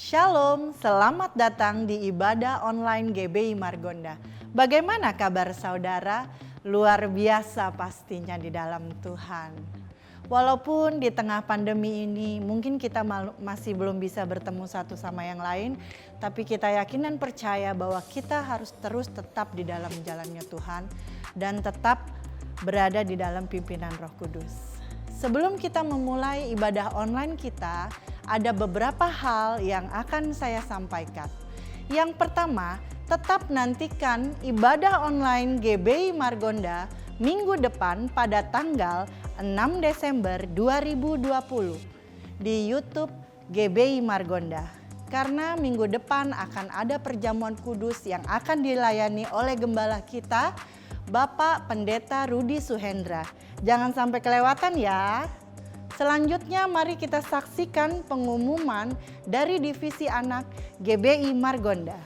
Shalom, selamat datang di ibadah online GBI Margonda. Bagaimana kabar saudara? Luar biasa pastinya di dalam Tuhan. Walaupun di tengah pandemi ini mungkin kita masih belum bisa bertemu satu sama yang lain, tapi kita yakin dan percaya bahwa kita harus terus tetap di dalam jalannya Tuhan dan tetap berada di dalam pimpinan Roh Kudus. Sebelum kita memulai ibadah online kita, ada beberapa hal yang akan saya sampaikan. Yang pertama, tetap nantikan ibadah online GBI Margonda minggu depan pada tanggal 6 Desember 2020 di YouTube GBI Margonda. Karena minggu depan akan ada perjamuan kudus yang akan dilayani oleh gembala kita, Bapak Pendeta Rudi Suhendra. Jangan sampai kelewatan ya. Selanjutnya mari kita saksikan pengumuman dari Divisi Anak GBI Margonda.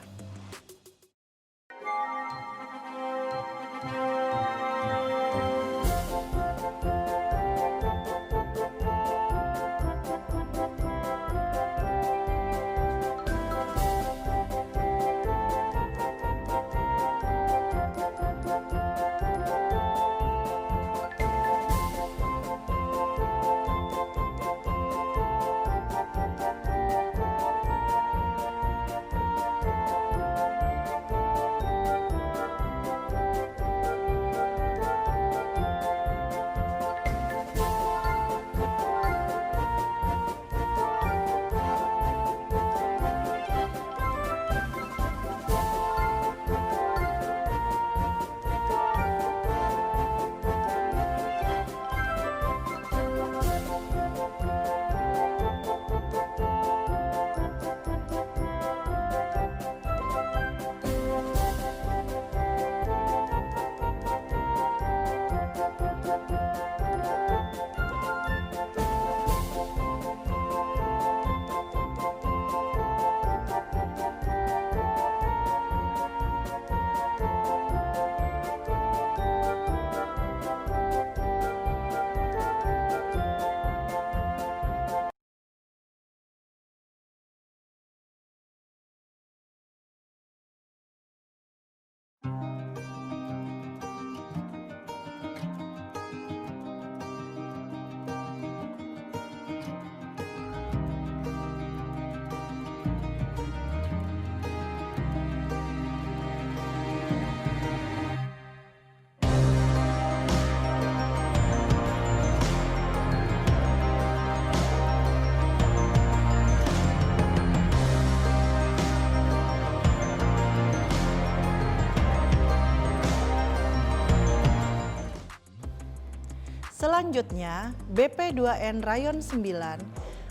Selanjutnya, BP2N Rayon 9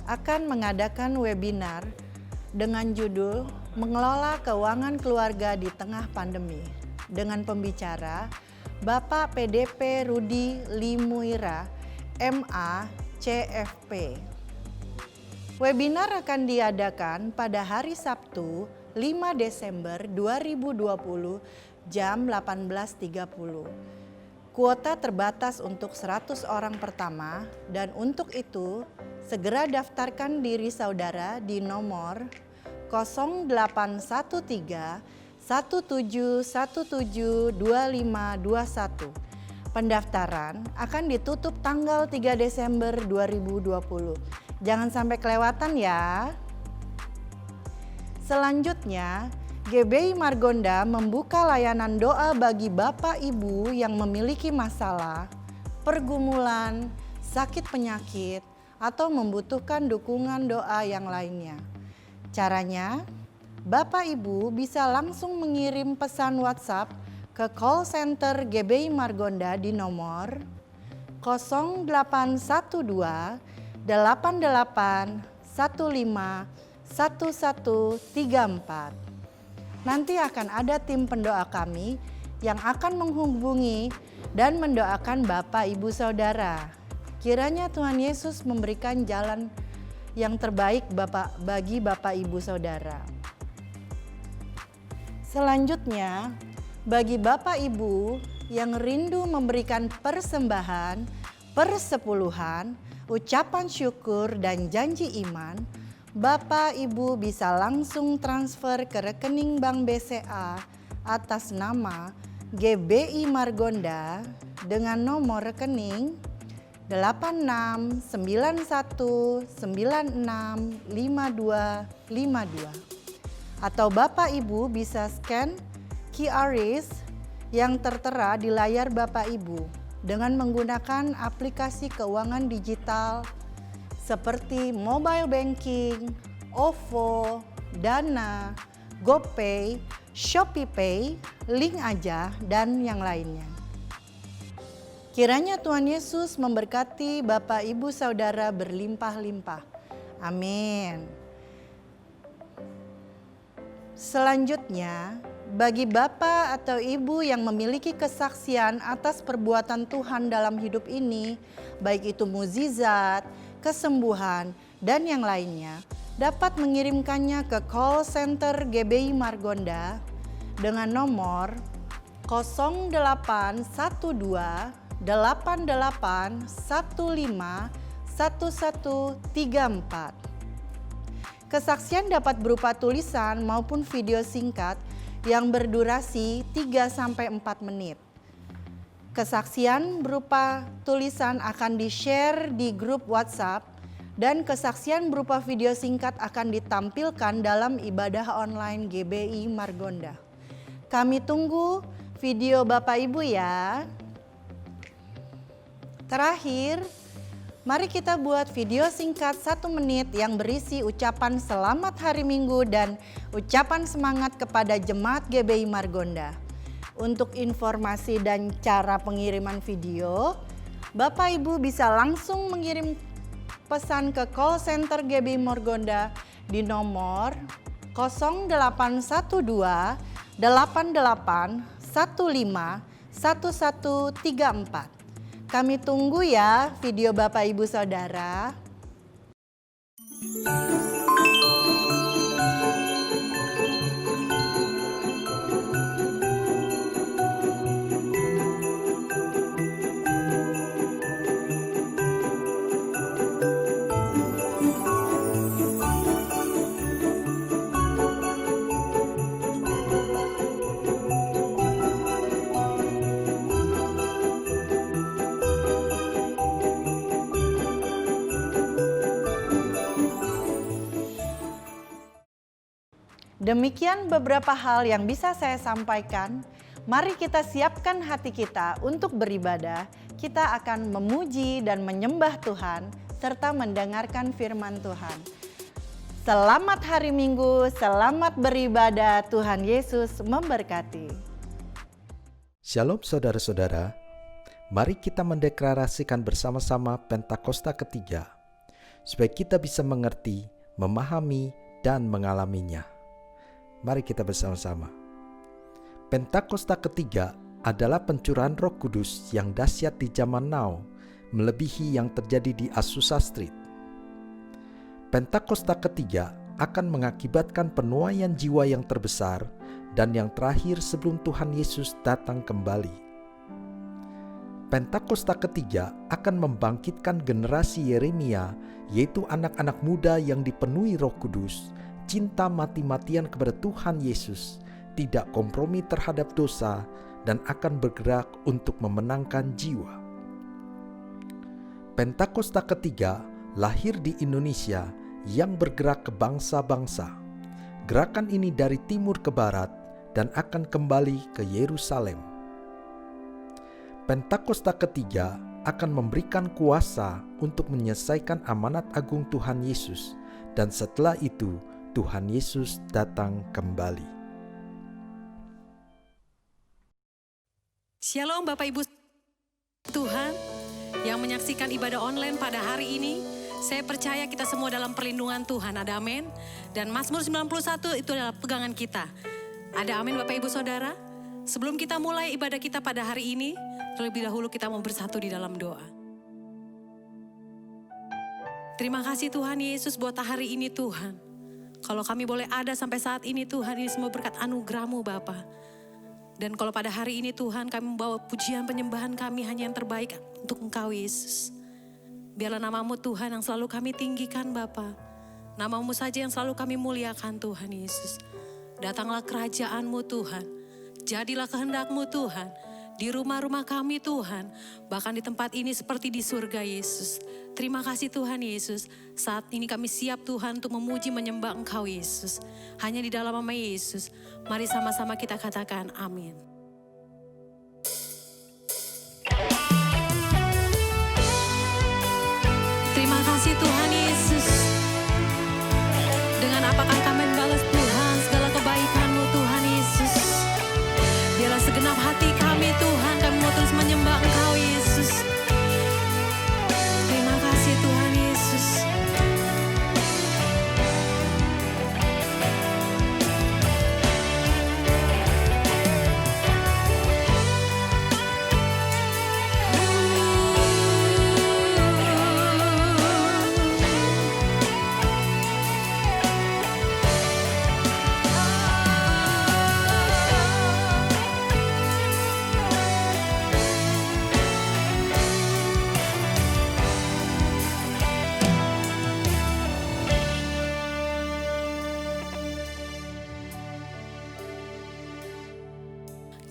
akan mengadakan webinar dengan judul Mengelola Keuangan Keluarga di Tengah Pandemi dengan pembicara Bapak PDP Rudi Limuira, MA, CFP. Webinar akan diadakan pada hari Sabtu 5 Desember 2020 jam 18.30. Kuota terbatas untuk 100 orang pertama dan untuk itu segera daftarkan diri saudara di nomor 0813 1717 2521. Pendaftaran akan ditutup tanggal 3 Desember 2020. Jangan sampai kelewatan ya. Selanjutnya, GBI Margonda membuka layanan doa bagi Bapak Ibu yang memiliki masalah, pergumulan, sakit penyakit, atau membutuhkan dukungan doa yang lainnya. Caranya, Bapak Ibu bisa langsung mengirim pesan WhatsApp ke call center GBI Margonda di nomor 0812 88 15 1134. Nanti akan ada tim pendoa kami yang akan menghubungi dan mendoakan Bapak Ibu Saudara. Kiranya Tuhan Yesus memberikan jalan yang terbaik bagi Bapak Ibu Saudara. Selanjutnya, bagi Bapak Ibu yang rindu memberikan persembahan, persepuluhan, ucapan syukur dan janji iman, Bapak Ibu bisa langsung transfer ke rekening Bank BCA atas nama GBI Margonda dengan nomor rekening 8691965252. Atau Bapak Ibu bisa scan QRIS yang tertera di layar Bapak Ibu dengan menggunakan aplikasi keuangan digital seperti mobile banking, OVO, Dana, GoPay, ShopeePay, Link Aja, dan yang lainnya. Kiranya Tuhan Yesus memberkati Bapak Ibu Saudara berlimpah-limpah. Amin. Selanjutnya, bagi Bapak atau Ibu yang memiliki kesaksian atas perbuatan Tuhan dalam hidup ini, baik itu mukjizat, kesembuhan, dan yang lainnya, dapat mengirimkannya ke call center GBI Margonda dengan nomor 0812 88 15 1134. Kesaksian dapat berupa tulisan maupun video singkat yang berdurasi 3-4 menit. Kesaksian berupa tulisan akan di-share di grup WhatsApp dan kesaksian berupa video singkat akan ditampilkan dalam ibadah online GBI Margonda. Kami tunggu video Bapak Ibu ya. Terakhir, mari kita buat video singkat 1 menit yang berisi ucapan selamat hari Minggu dan ucapan semangat kepada jemaat GBI Margonda. Untuk informasi dan cara pengiriman video, Bapak Ibu bisa langsung mengirim pesan ke call center GBI Margonda di nomor 0812 88 15 1134. Kami tunggu ya video Bapak Ibu Saudara. Demikian beberapa hal yang bisa saya sampaikan. Mari kita siapkan hati kita untuk beribadah. Kita akan memuji dan menyembah Tuhan serta mendengarkan firman Tuhan. Selamat hari Minggu, selamat beribadah. Tuhan Yesus memberkati. Shalom saudara-saudara. Mari kita mendeklarasikan bersama-sama Pentakosta ketiga, supaya kita bisa mengerti, memahami, dan mengalaminya. Mari kita bersama-sama. Pentakosta ketiga adalah pencurahan Roh Kudus yang dahsyat di zaman now, melebihi yang terjadi di Azusa Street. Pentakosta ketiga akan mengakibatkan penuaian jiwa yang terbesar dan yang terakhir sebelum Tuhan Yesus datang kembali. Pentakosta ketiga akan membangkitkan generasi Yeremia, yaitu anak-anak muda yang dipenuhi Roh Kudus, cinta mati-matian kepada Tuhan Yesus, tidak kompromi terhadap dosa, dan akan bergerak untuk memenangkan jiwa. Pentakosta ketiga lahir di Indonesia yang bergerak ke bangsa-bangsa. Gerakan ini dari timur ke barat dan akan kembali ke Yerusalem. Pentakosta ketiga akan memberikan kuasa untuk menyelesaikan amanat agung Tuhan Yesus, dan setelah itu Tuhan Yesus datang kembali. Shalom Bapak Ibu Tuhan yang menyaksikan ibadah online pada hari ini. Saya percaya kita semua dalam perlindungan Tuhan, ada amin. Dan Mazmur 91 itu adalah pegangan kita. Ada amin Bapak Ibu Saudara. Sebelum kita mulai ibadah kita pada hari ini, terlebih dahulu kita mau bersatu di dalam doa. Terima kasih Tuhan Yesus buat hari ini Tuhan. Kalau kami boleh ada sampai saat ini Tuhan, ini semua berkat anugerah-Mu Bapa. Dan kalau pada hari ini Tuhan kami membawa pujian penyembahan kami hanya yang terbaik untuk Engkau Yesus. Biarlah nama-Mu Tuhan yang selalu kami tinggikan Bapa. Nama-Mu saja yang selalu kami muliakan Tuhan Yesus. Datanglah kerajaan-Mu Tuhan. Jadilah kehendak-Mu Tuhan. Di rumah-rumah kami Tuhan. Bahkan di tempat ini seperti di surga Yesus. Terima kasih Tuhan Yesus. Saat ini kami siap Tuhan untuk memuji menyembah Engkau Yesus. Hanya di dalam nama Yesus. Mari sama-sama kita katakan amin. Terima kasih Tuhan Yesus. Dengan apakah kami membalas Tuhan segala kebaikan-Mu Tuhan Yesus. Biarlah segenap hati kami Tuhan, kami mau terus menyembah Engkau Yesus. Terima kasih Tuhan Yesus.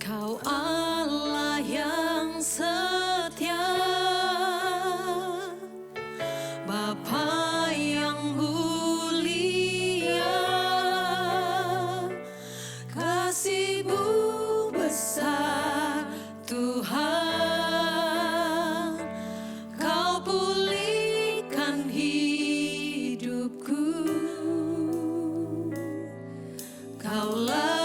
Kau Allah yang setia, Bapa yang mulia, kasih-Mu besar Tuhan, Kau pulihkan hidupku, Kaulah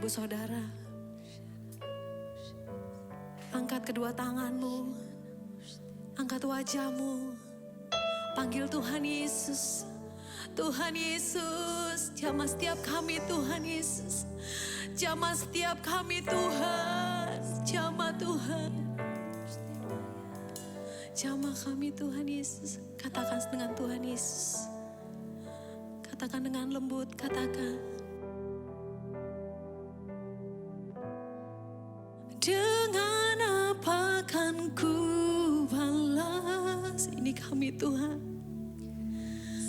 ibu saudara, angkat kedua tanganmu, angkat wajahmu, panggil Tuhan Yesus. Tuhan Yesus, jamah setiap kami Tuhan Yesus. Jamah setiap kami Tuhan, jamah Tuhan. Jamah kami Tuhan Yesus. Katakan dengan Tuhan Yesus. Katakan dengan lembut, katakan. Dengan apa kan ku balas, ini kami Tuhan,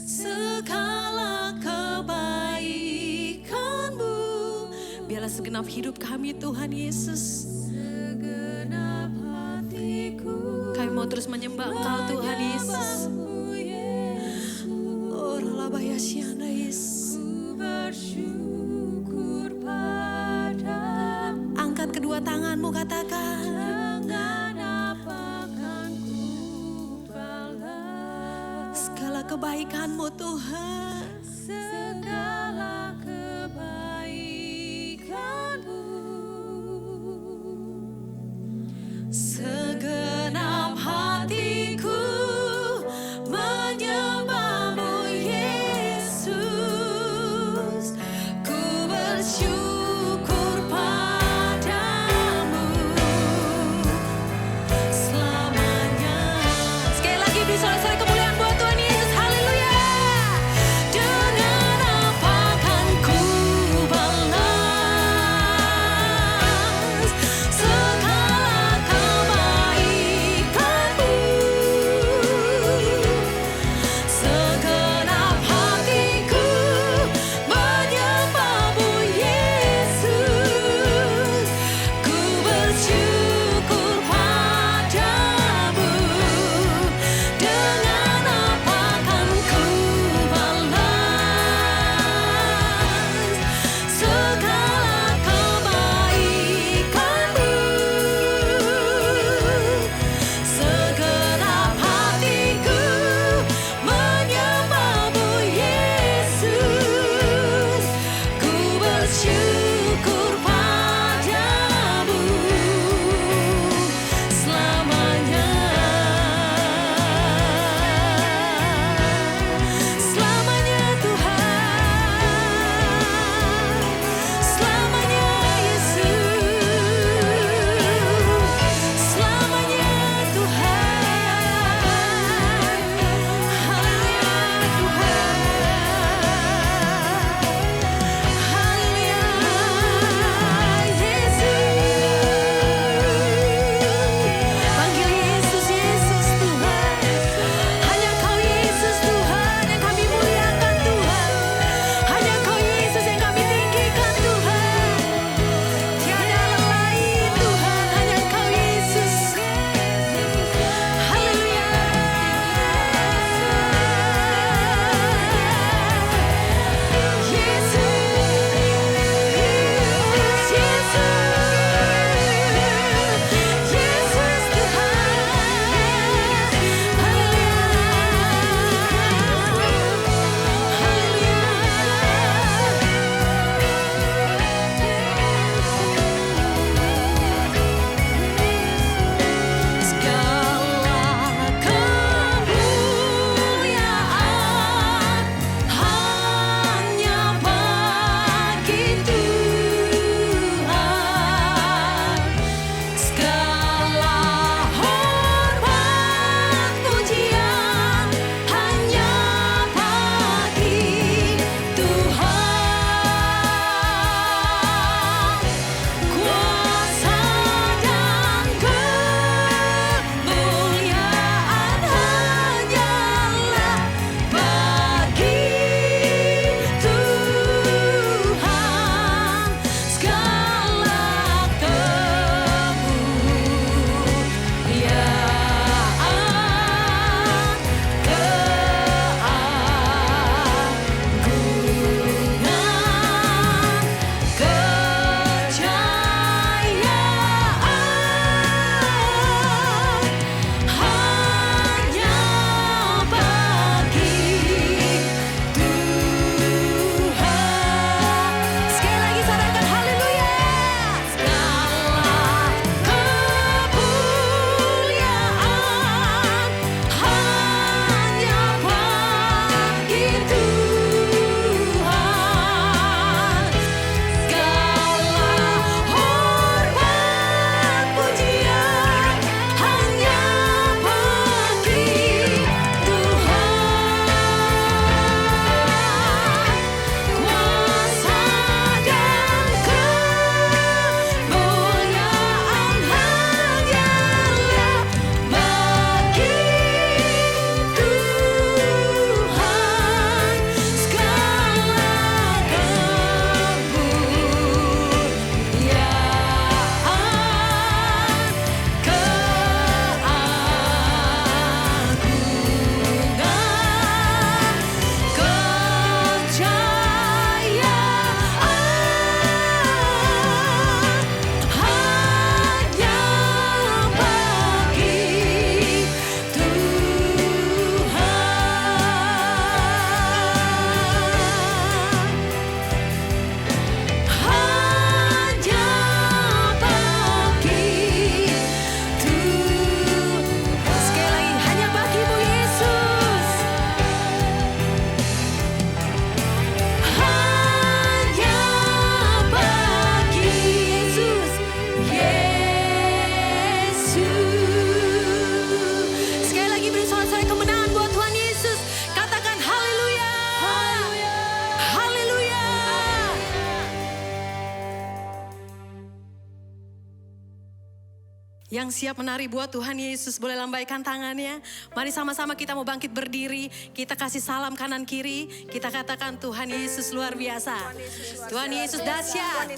segala kebaikan-Mu. Biarlah segenap hidup kami Tuhan Yesus. Segenap hatiku, kami mau terus menyembah Engkau Tuhan Yesus. Oh Ralabaya Syanda Yesus. Bersyukur padamu. Angkat kedua tanganmu, katakan. Dengan apa kan ku balas segala kebaikan-Mu Tuhan. Segala kebaikan-Mu. Segenap hatiku menyembah-Mu Yesus. Ku bersyukur padamu selamanya. Sekali lagi bisa sorak kemuliaan buat Tuhan Yesus. Haleluya. Dengan apa Yang siap menari buat Tuhan Yesus boleh lambaikan tangannya. Mari sama-sama kita mau bangkit berdiri. Kita kasih salam kanan kiri. Kita katakan Tuhan Yesus luar biasa. Tuhan Yesus dahsyat.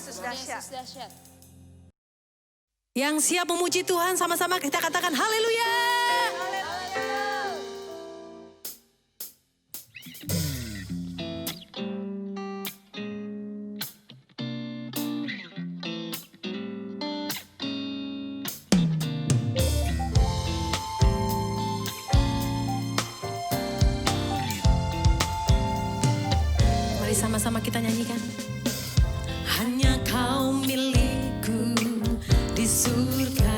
Yang siap memuji Tuhan sama-sama kita katakan haleluya. Mari sama-sama kita nyanyikan. Hanya kau milikku di surga,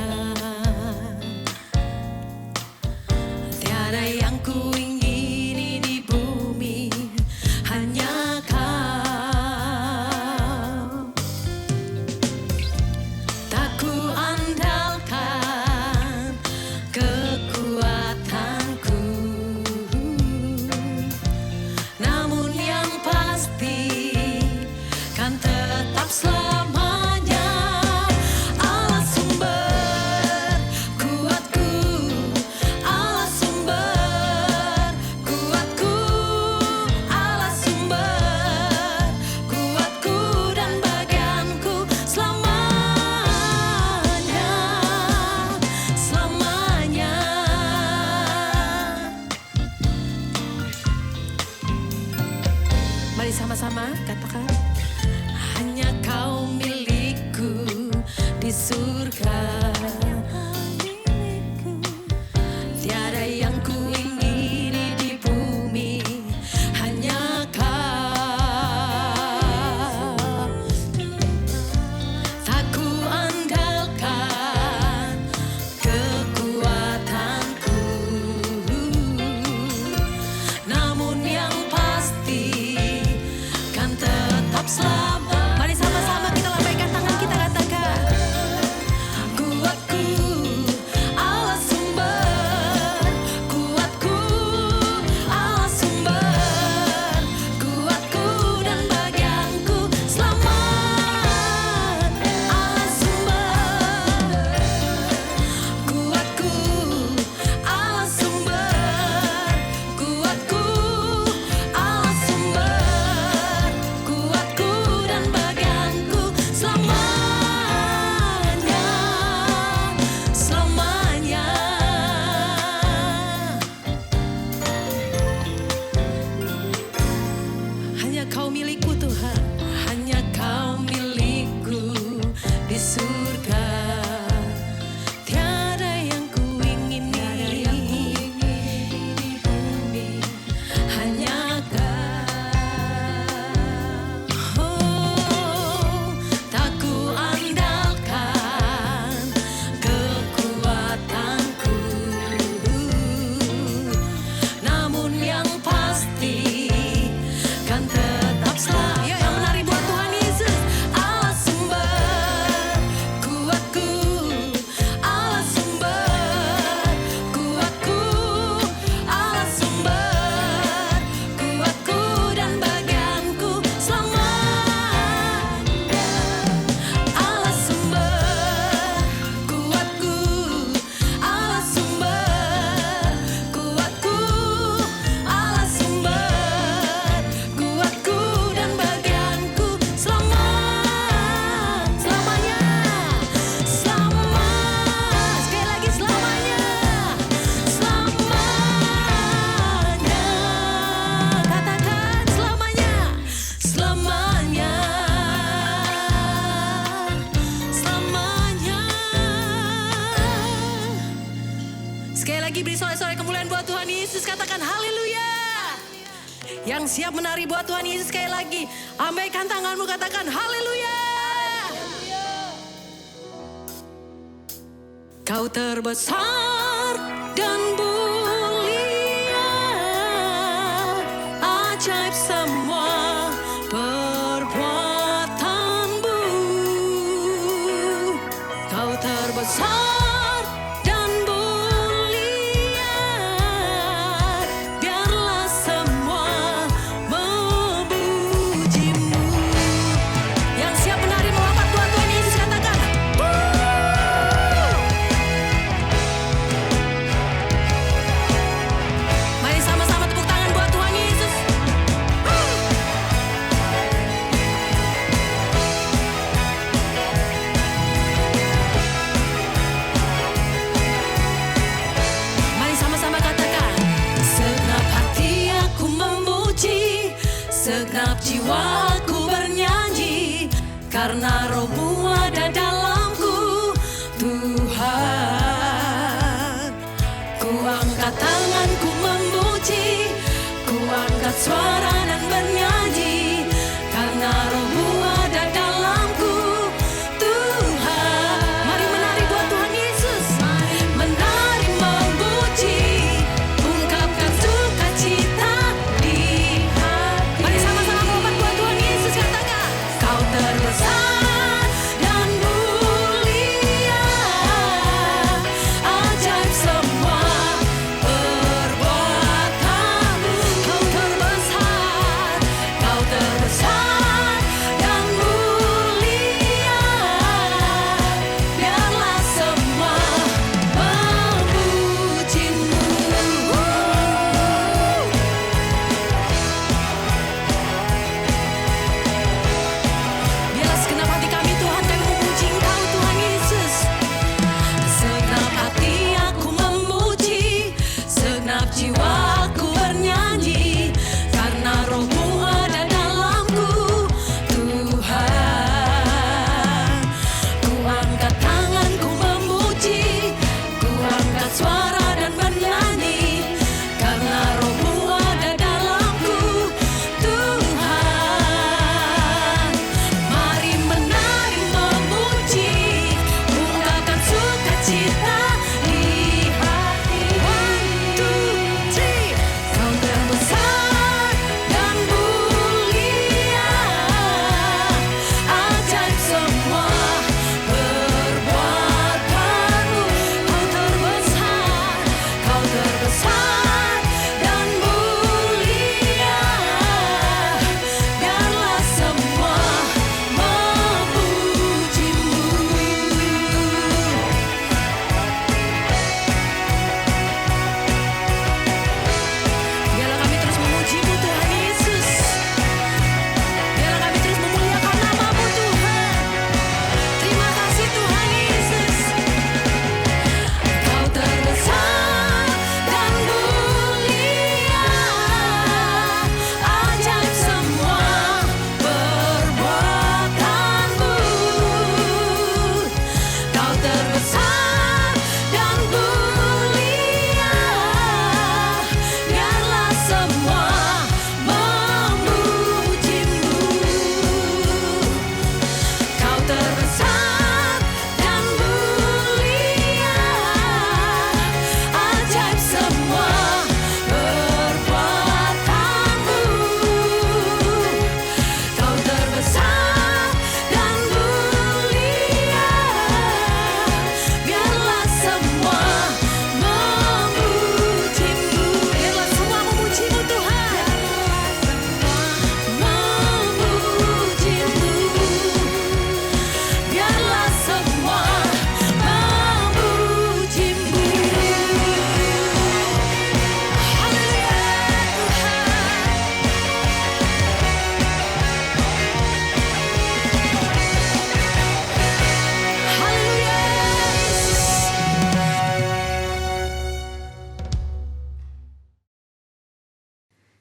tiada yang ku ingini di bumi, hanya kau. Tak ku andalkan kekuatanku, namun yang pasti kan tetap selamanya Allah sumber kuatku, Allah sumber kuatku, Allah sumber kuatku dan bagianku selamanya, selamanya. Mari sama-sama katakan. Hanya kau milikku di surga, tiada yang ku ingini di bumi, hanya kau. Tak ku andalkan kekuatanku, namun yang pasti kan tetap selamat. Mari sama-sama kita lambaikan tangan kita katakan. Kuatku, Allah sumber, kuatku, Allah sumber, kuatku dan bagianku selamat. Allah sumber, kuatku, Allah sumber, kuatku, Allah sumber, kuatku dan bagianku selamanya, selamanya. Hanya kau milikku Tuhan, hanya kau milikku di surga, tiada yang ku ingini di bumi, hanya kau. Oh, tak ku andalkan kekuatanku, namun yang pasti kan tetap selamat. Yang menari buat Tuhan Yesus. Allah sumber kuatku, Allah sumber kuatku, Allah sumber kuatku dan bagianku selamanya. Allah sumber kuatku, Allah sumber kuatku, Allah sumber kuatku dan bagianku selamat, selamanya, selama. Sekali lagi selamanya, selamanya. Katakan selamanya, selamanya, selamanya. Sekali lagi beri sorak-sorai kemuliaan buat Tuhan Yesus, katakan haleluya. Yang siap menari buat Tuhan Yesus sekali lagi, lambaikan tanganmu katakan haleluya. Kau terbesar dan mulia, ajaib semua perbuatanmu. Kau terbesar dan mulia, biarlah semua memujimu. Yang siap menari melompat buat Tuhan Yesus katakan,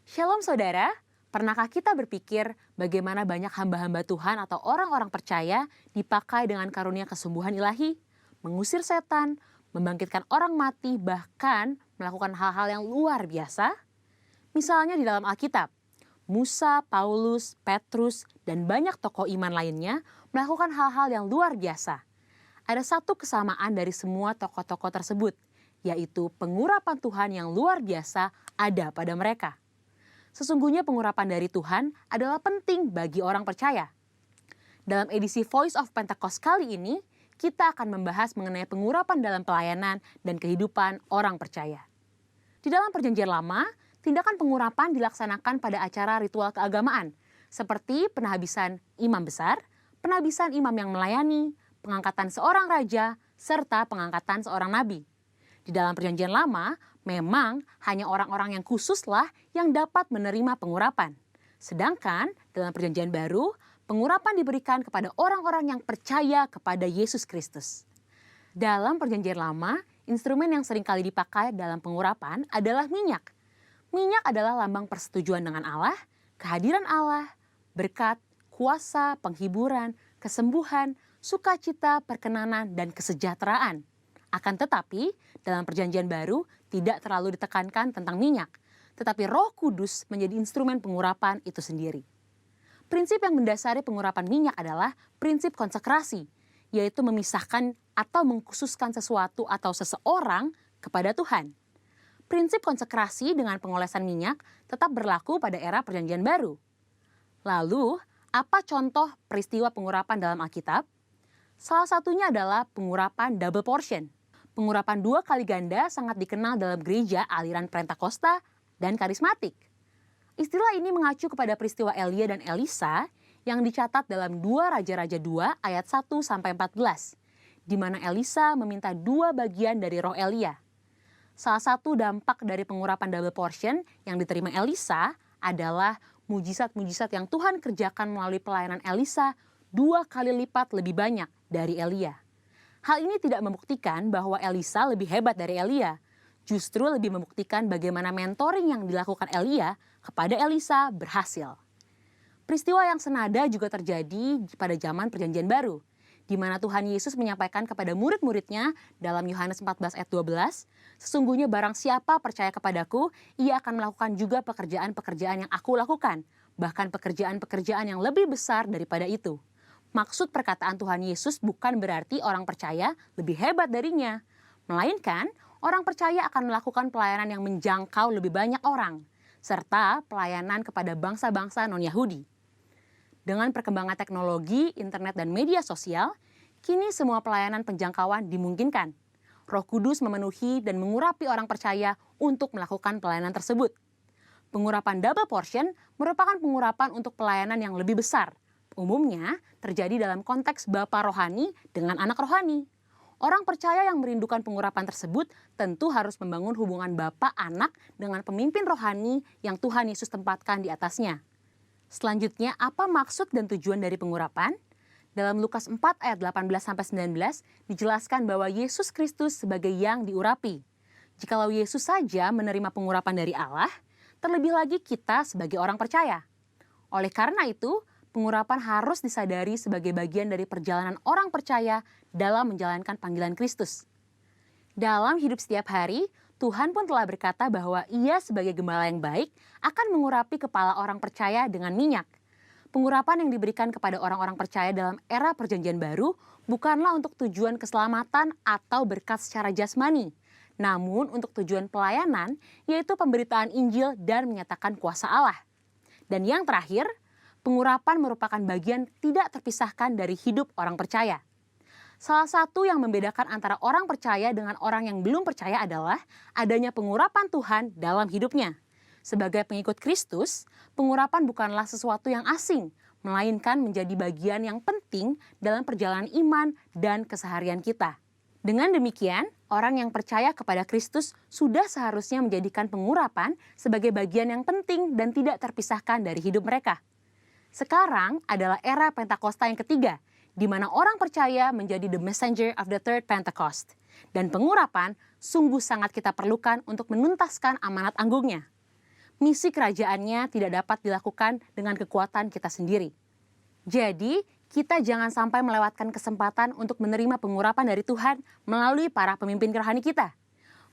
Shalom saudara, pernahkah kita berpikir bagaimana banyak hamba-hamba Tuhan atau orang-orang percaya dipakai dengan karunia kesembuhan ilahi, mengusir setan, membangkitkan orang mati, bahkan melakukan hal-hal yang luar biasa? Misalnya di dalam Alkitab, Musa, Paulus, Petrus, dan banyak tokoh iman lainnya melakukan hal-hal yang luar biasa. Ada satu kesamaan dari semua tokoh-tokoh tersebut, yaitu pengurapan Tuhan yang luar biasa ada pada mereka. Sesungguhnya pengurapan dari Tuhan adalah penting bagi orang percaya. Dalam edisi Voice of Pentecost kali ini, kita akan membahas mengenai pengurapan dalam pelayanan dan kehidupan orang percaya. Di dalam Perjanjian Lama, tindakan pengurapan dilaksanakan pada acara ritual keagamaan, seperti penabisan imam besar, penabisan imam yang melayani, pengangkatan seorang raja, serta pengangkatan seorang nabi. Di dalam Perjanjian Lama, memang hanya orang-orang yang khususlah yang dapat menerima pengurapan. Sedangkan dalam Perjanjian Baru, pengurapan diberikan kepada orang-orang yang percaya kepada Yesus Kristus. Dalam Perjanjian Lama, instrumen yang seringkali dipakai dalam pengurapan adalah minyak. Minyak adalah lambang persetujuan dengan Allah, kehadiran Allah, berkat, kuasa, penghiburan, kesembuhan, sukacita, perkenanan, dan kesejahteraan. Akan tetapi, dalam Perjanjian Baru tidak terlalu ditekankan tentang minyak, tetapi Roh Kudus menjadi instrumen pengurapan itu sendiri. Prinsip yang mendasari pengurapan minyak adalah prinsip konsekrasi, yaitu memisahkan atau mengkhususkan sesuatu atau seseorang kepada Tuhan. Prinsip konsekrasi dengan pengolesan minyak tetap berlaku pada era Perjanjian Baru. Lalu, apa contoh peristiwa pengurapan dalam Alkitab? Salah satunya adalah pengurapan double portion. Pengurapan 2 kali ganda sangat dikenal dalam gereja aliran Pentakosta dan karismatik. Istilah ini mengacu kepada peristiwa Elia dan Elisa yang dicatat dalam 2 Raja-Raja 2 ayat 1-14, di mana Elisa meminta 2 bagian dari roh Elia. Salah satu dampak dari pengurapan double portion yang diterima Elisa adalah mujizat-mujizat yang Tuhan kerjakan melalui pelayanan Elisa 2 kali lipat lebih banyak dari Elia. Hal ini tidak membuktikan bahwa Elisa lebih hebat dari Elia, justru lebih membuktikan bagaimana mentoring yang dilakukan Elia kepada Elisa berhasil. Peristiwa yang senada juga terjadi pada zaman Perjanjian Baru, di mana Tuhan Yesus menyampaikan kepada murid-muridnya dalam Yohanes 14 ayat 12, "Sesungguhnya barang siapa percaya kepadaku, ia akan melakukan juga pekerjaan-pekerjaan yang aku lakukan, bahkan pekerjaan-pekerjaan yang lebih besar daripada itu." Maksud perkataan Tuhan Yesus bukan berarti orang percaya lebih hebat darinya, melainkan orang percaya akan melakukan pelayanan yang menjangkau lebih banyak orang, serta pelayanan kepada bangsa-bangsa non-Yahudi. Dengan perkembangan teknologi, internet, dan media sosial, kini semua pelayanan penjangkauan dimungkinkan. Roh Kudus memenuhi dan mengurapi orang percaya untuk melakukan pelayanan tersebut. Pengurapan double portion merupakan pengurapan untuk pelayanan yang lebih besar. Umumnya terjadi dalam konteks bapa rohani dengan anak rohani. Orang percaya yang merindukan pengurapan tersebut tentu harus membangun hubungan bapa anak dengan pemimpin rohani yang Tuhan Yesus tempatkan di atasnya. Selanjutnya, apa maksud dan tujuan dari pengurapan? Dalam Lukas 4 ayat 18-19 dijelaskan bahwa Yesus Kristus sebagai yang diurapi. Jikalau Yesus saja menerima pengurapan dari Allah, terlebih lagi kita sebagai orang percaya. Oleh karena itu, pengurapan harus disadari sebagai bagian dari perjalanan orang percaya dalam menjalankan panggilan Kristus. Dalam hidup setiap hari, Tuhan pun telah berkata bahwa Ia sebagai gembala yang baik akan mengurapi kepala orang percaya dengan minyak. Pengurapan yang diberikan kepada orang-orang percaya dalam era Perjanjian Baru bukanlah untuk tujuan keselamatan atau berkat secara jasmani, namun untuk tujuan pelayanan, yaitu pemberitaan Injil dan menyatakan kuasa Allah. Dan yang terakhir, pengurapan merupakan bagian tidak terpisahkan dari hidup orang percaya. Salah satu yang membedakan antara orang percaya dengan orang yang belum percaya adalah adanya pengurapan Tuhan dalam hidupnya. Sebagai pengikut Kristus, pengurapan bukanlah sesuatu yang asing, melainkan menjadi bagian yang penting dalam perjalanan iman dan keseharian kita. Dengan demikian, orang yang percaya kepada Kristus sudah seharusnya menjadikan pengurapan sebagai bagian yang penting dan tidak terpisahkan dari hidup mereka. Sekarang adalah era Pentakosta yang ketiga, di mana orang percaya menjadi the messenger of the third Pentecost. Dan pengurapan sungguh sangat kita perlukan untuk menuntaskan amanat anggungnya. Misi kerajaannya tidak dapat dilakukan dengan kekuatan kita sendiri. Jadi, kita jangan sampai melewatkan kesempatan untuk menerima pengurapan dari Tuhan melalui para pemimpin rohani kita.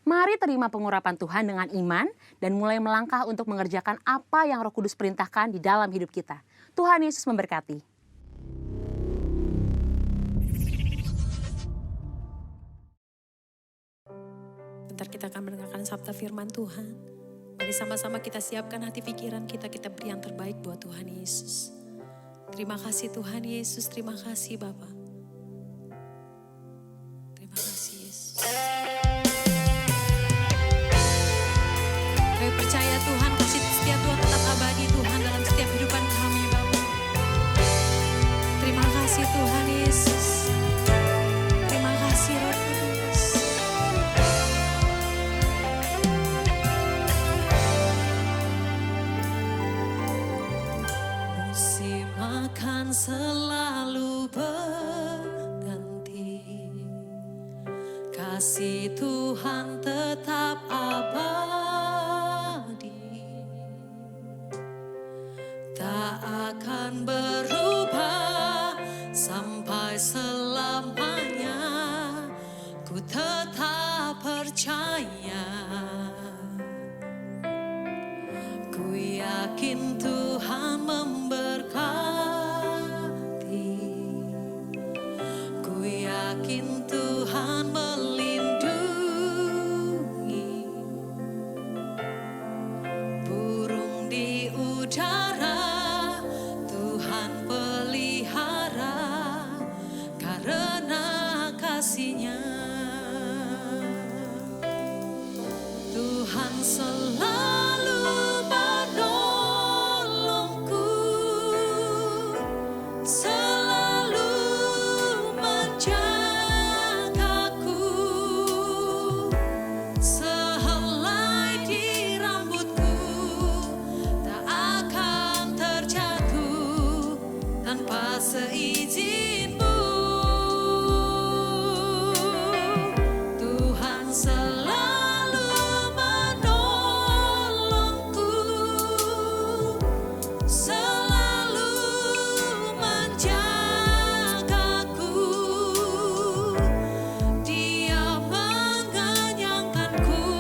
Mari terima pengurapan Tuhan dengan iman dan mulai melangkah untuk mengerjakan apa yang Roh Kudus perintahkan di dalam hidup kita. Tuhan Yesus memberkati. Bentar kita akan mendengarkan sabda firman Tuhan. Mari sama-sama kita siapkan hati pikiran kita, kita beri yang terbaik buat Tuhan Yesus. Terima kasih Tuhan Yesus, terima kasih Bapa. Terima kasih Yesus. Kami percaya Tuhan, kasih setia Tuhan tetap abadi Tuhan dalam setiap kehidupan kami Bapa. Terima kasih Tuhan Yesus. Terima kasih Roh Kudus. Musim akan selalu berganti, kasih Tuhan tetap abadi, tak akan berubah sampai selamanya. Ku tetap percaya, ku yakin Tuhan memberkati, ku yakin Tuhan melindungi, burung di udara Tuhan pelihara karena kasih-Nya. Tuhan selalu menolongku, selalu menjagaku, sehelai di rambutku tak akan terjatuh tanpa seizin-Mu. Tuhan selalu menolongku, selalu menjagaku, Dia mengenyangkanku